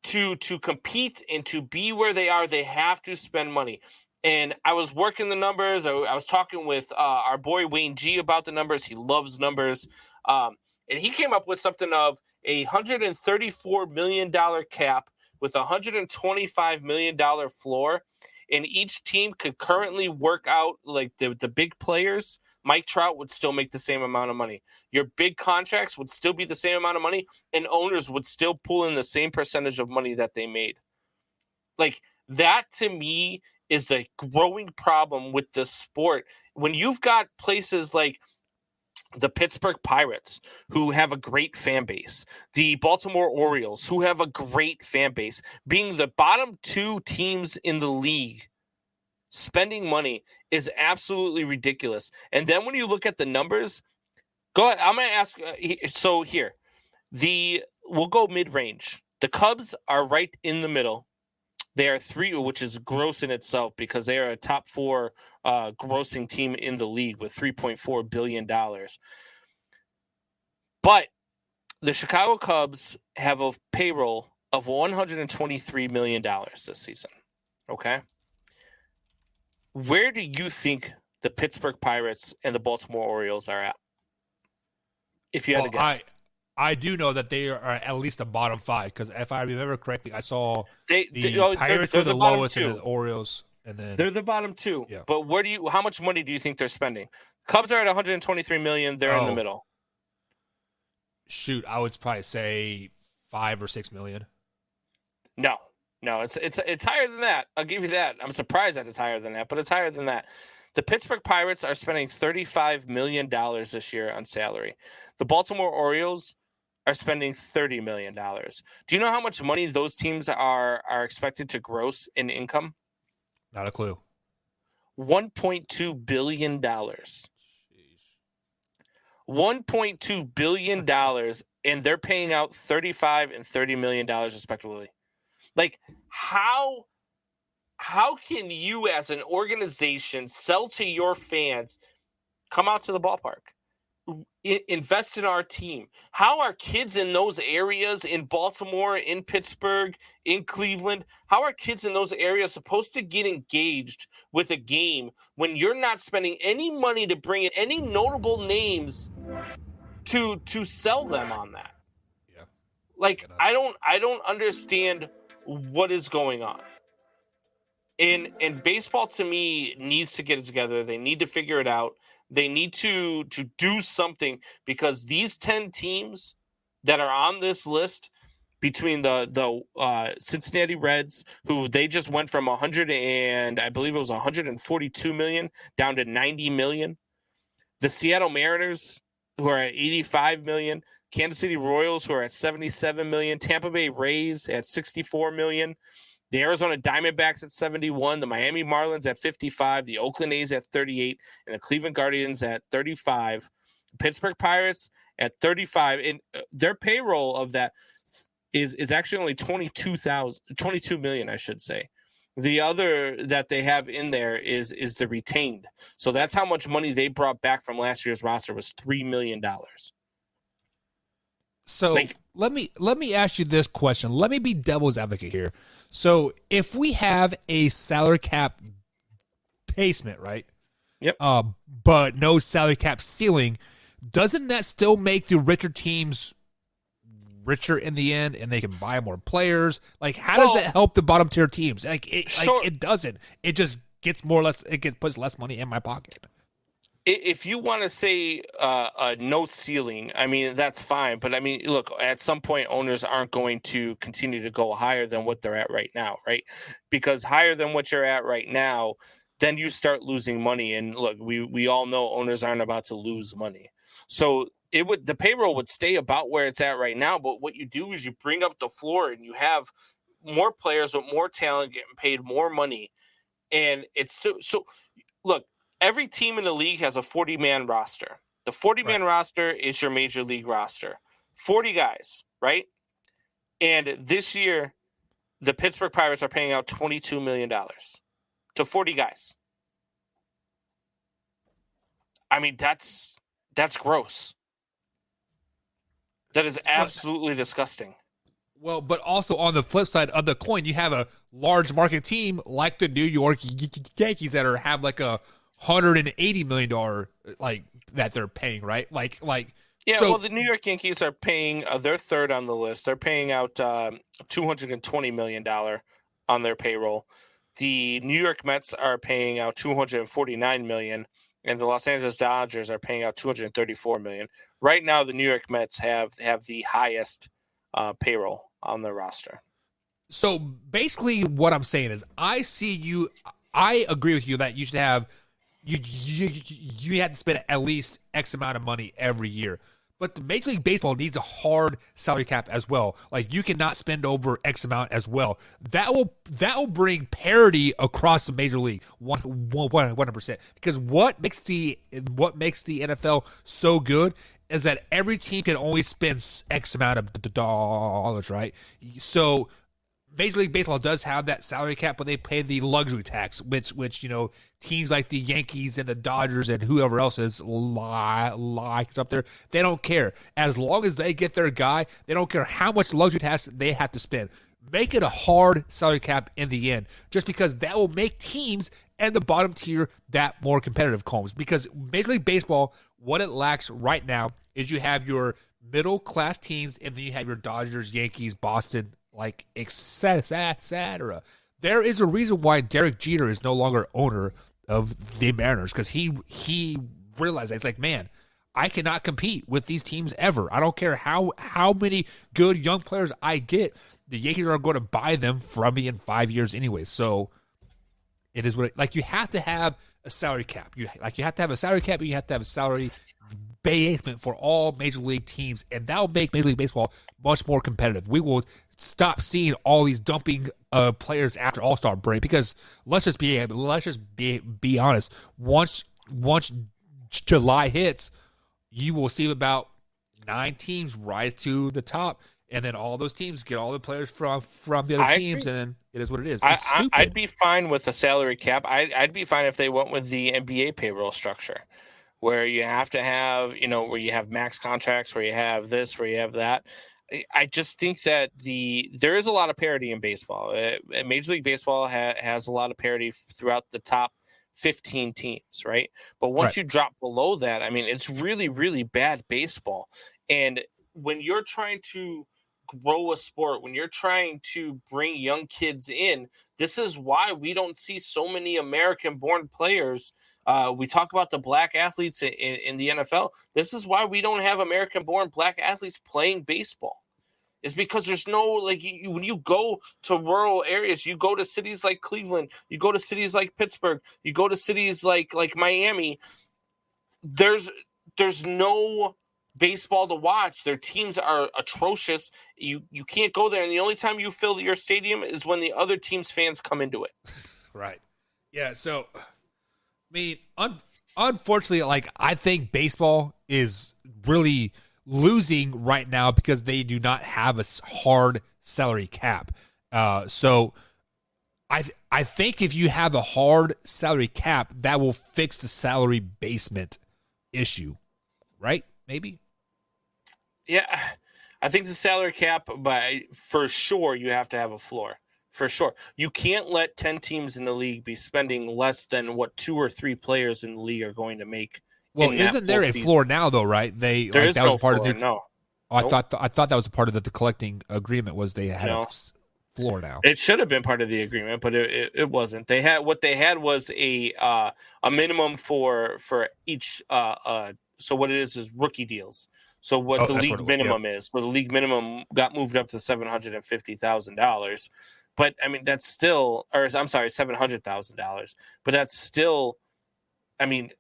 Speaker 5: to compete and to be where they are, they have to spend money. And I was working the numbers. I was talking with our boy Wayne G about the numbers. He loves numbers. And he came up with something of a $134 million cap with a $125 million floor. And each team could currently work out like the big players. Mike Trout would still make the same amount of money. Your big contracts would still be the same amount of money, and owners would still pull in the same percentage of money that they made. Like, that to me is the growing problem with the sport. When you've got places like the Pittsburgh Pirates, who have a great fan base, the Baltimore Orioles, who have a great fan base, being the bottom two teams in the league, spending money is absolutely ridiculous. And then when you look at the numbers, go ahead. I'm going to ask. So here, we'll go mid-range. The Cubs are right in the middle. They are 3, which is gross in itself because they are a top 4 grossing team in the league with $3.4 billion. But the Chicago Cubs have a payroll of $123 million this season. Okay. Where do you think the Pittsburgh Pirates and the Baltimore Orioles are at? If you had to guess.
Speaker 4: I do know that they are at least a bottom 5 because if I remember correctly, I saw the Pirates
Speaker 5: they're
Speaker 4: are the lowest and the Orioles, and then
Speaker 5: they're the bottom 2.
Speaker 4: Yeah.
Speaker 5: But how much money do you think they're spending? Cubs are at $123 million. They're in the middle.
Speaker 4: Shoot, I would probably say $5 or $6 million.
Speaker 5: No, it's higher than that. I'll give you that. I'm surprised that it's higher than that, but it's higher than that. The Pittsburgh Pirates are spending $35 million this year on salary. The Baltimore Orioles are spending $30 million. Do you know how much money those teams are expected to gross in income?
Speaker 4: Not a clue.
Speaker 5: $1.2 billion. $1.2 billion, and they're paying out $35 and $30 million respectively. Like, how can you as an organization sell to your fans, come out to the ballpark, invest in our team? How are kids in those areas in Baltimore, in Pittsburgh, in Cleveland, how are kids in those areas supposed to get engaged with a game when you're not spending any money to bring in any notable names to sell them on that?
Speaker 4: Yeah.
Speaker 5: Like, I don't understand what is going on. And baseball, to me, needs to get it together. They need to figure it out. They need to do something, because these 10 teams that are on this list, between the Cincinnati Reds, who they just went from 142 million down to 90 million, the Seattle Mariners, who are at 85 million, Kansas City Royals, who are at 77 million, Tampa Bay Rays at 64 million, the Arizona Diamondbacks at 71, the Miami Marlins at 55, the Oakland A's at 38, and the Cleveland Guardians at 35. Pittsburgh Pirates at 35, and their payroll of that is actually only 22 million, I should say. The other that they have in there is the retained. So that's how much money they brought back from last year's roster, was $3 million.
Speaker 4: So let me ask you this question. Let me be devil's advocate here. So if we have a salary cap basement, right?
Speaker 5: Yep.
Speaker 4: But no salary cap ceiling, doesn't that still make the richer teams richer in the end, and they can buy more players? Like, how does it help the bottom tier teams? It doesn't. It just gets more or less. Puts less money in my pocket.
Speaker 5: If you want to say no ceiling, I mean, that's fine. But I mean, look, at some point, owners aren't going to continue to go higher than what they're at right now, right? Because higher than what you're at right now, then you start losing money. And look, we all know owners aren't about to lose money. So the payroll would stay about where it's at right now. But what you do is you bring up the floor, and you have more players with more talent getting paid more money. And it's so look, every team in the league has a 40-man roster. The 40-man roster is your major league roster. 40 guys, right? And this year, the Pittsburgh Pirates are paying out $22 million to 40 guys. I mean, that's gross. That is absolutely disgusting.
Speaker 4: Well, but also on the flip side of the coin, you have a large market team like the New York Yankees that have like a $180 million like that they're paying, right?
Speaker 5: Well, the New York Yankees are paying. They're third on the list. They're paying out $220 million on their payroll. The New York Mets are paying out $249 million, and the Los Angeles Dodgers are paying out $234 million. Right now, the New York Mets have the highest payroll on their roster.
Speaker 4: So basically, what I'm saying is, I agree with you that you should have you have to spend at least X amount of money every year. But the Major League Baseball needs a hard salary cap as well. Like, you cannot spend over X amount as well. That will bring parity across the Major League 100%. Because what makes the NFL so good is that every team can only spend X amount of dollars, right? So Major League Baseball does have that salary cap, but they pay the luxury tax, which teams like the Yankees and the Dodgers and whoever else is like up there, they don't care. As long as they get their guy, they don't care how much luxury tax they have to spend. Make it a hard salary cap in the end, just because that will make teams and the bottom tier that more competitive, Combs. Because Major League Baseball, what it lacks right now is you have your middle-class teams, and then you have your Dodgers, Yankees, Boston, like, etc. There is a reason why Derek Jeter is no longer owner of the Mariners, because he realized that. It's like, man, I cannot compete with these teams ever. I don't care how many good young players I get. The Yankees are going to buy them from me in 5 years anyway. So it is what you have to have a salary cap. You have to have a salary cap, and you have to have a salary basement for all major league teams, and that will make Major League Baseball much more competitive. We will stop seeing all these dumping players after All-Star break, because let's just be honest. Once July hits, you will see about 9 teams rise to the top, and then all those teams get all the players from the other teams, and then it is what it is.
Speaker 5: I'd be fine with a salary cap. I'd be fine if they went with the NBA payroll structure, where you have to have, where you have max contracts, where you have this, where you have that. I just think that there is a lot of parity in baseball. Major League Baseball has a lot of parity throughout the top 15 teams, right? But once you drop below that, I mean, it's really, really bad baseball. And when you're trying to grow a sport, when you're trying to bring young kids in, this is why we don't see so many American-born players. We talk about the black athletes in the NFL. This is why we don't have American-born black athletes playing baseball. It's because there's no, when you go to rural areas, you go to cities like Cleveland, you go to cities like Pittsburgh, you go to cities like Miami, there's no baseball to watch. Their teams are atrocious. You can't go there, and the only time you fill your stadium is when the other team's fans come into it.
Speaker 4: Right. Yeah, so I mean, unfortunately, I think baseball is really losing right now because they do not have a hard salary cap. So I think if you have a hard salary cap, that will fix the salary basement issue, right? Maybe.
Speaker 5: Yeah, I think the salary cap, but for sure you have to have a floor. For sure. You can't let 10 teams in the league be spending less than what 2 or 3 players in the league are going to make.
Speaker 4: Well, isn't there a floor now, though, right?
Speaker 5: There is no floor, no.
Speaker 4: Oh, I thought that was a part of the collecting agreement, was they had a floor now.
Speaker 5: It should have been part of the agreement, but it wasn't. What they had was a minimum for each. So what it is rookie deals. So what the league minimum is. So the league minimum got moved up to $750,000. But I mean, that's still, or I'm sorry, $700,000. But that's still, I mean,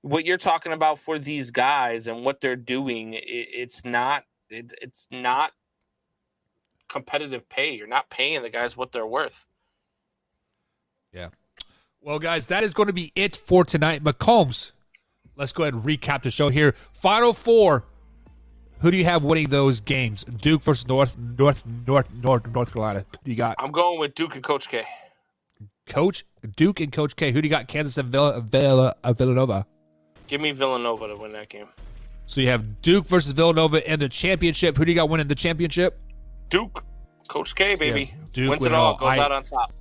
Speaker 5: what you're talking about for these guys and what they're doing, it's not competitive pay. You're not paying the guys what they're worth.
Speaker 4: Yeah. Well, guys, that is going to be it for tonight. McCombs, let's go ahead and recap the show here. Final 4. Who do you have winning those games? Duke versus North Carolina. Who do you got?
Speaker 5: I'm going with Duke and Coach K.
Speaker 4: Duke and Coach K. Who do you got? Kansas and Villanova.
Speaker 5: Give me Villanova to win that game.
Speaker 4: So you have Duke versus Villanova in the championship. Who do you got winning the championship?
Speaker 5: Duke. Coach K, baby.
Speaker 4: Yeah, Duke
Speaker 5: wins it all. Goes out on top.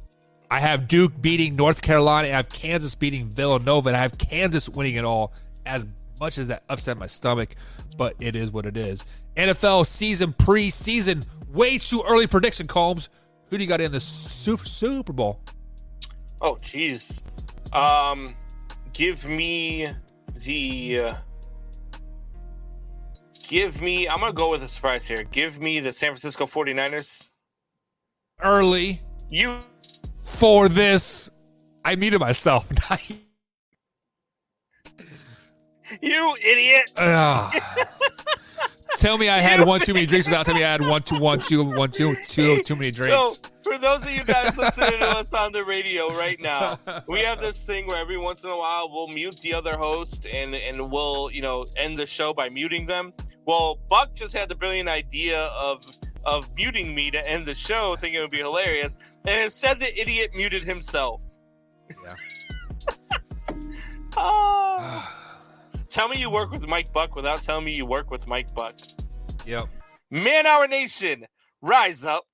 Speaker 4: I have Duke beating North Carolina, and I have Kansas beating Villanova, and I have Kansas winning it all, as much as that upset my stomach, but it is what it is. NFL season, preseason, way too early prediction, Combs. Who do you got in the Super Bowl?
Speaker 5: Oh, jeez. I'm going to go with a surprise here. Give me the San Francisco 49ers.
Speaker 4: Early. For this, I muted myself.
Speaker 5: You idiot.
Speaker 4: Tell me I had one too many drinks without telling me I had too many drinks.
Speaker 5: So, for those of you guys listening to us on the radio right now, we have this thing where every once in a while we'll mute the other host and we'll, end the show by muting them. Well, Buck just had the brilliant idea of muting me to end the show, thinking it would be hilarious, and instead the idiot muted himself.
Speaker 4: Yeah.
Speaker 5: Tell me you work with Mike Buck without telling me you work with Mike Buck.
Speaker 4: Yep.
Speaker 5: Man Hour Nation, rise up.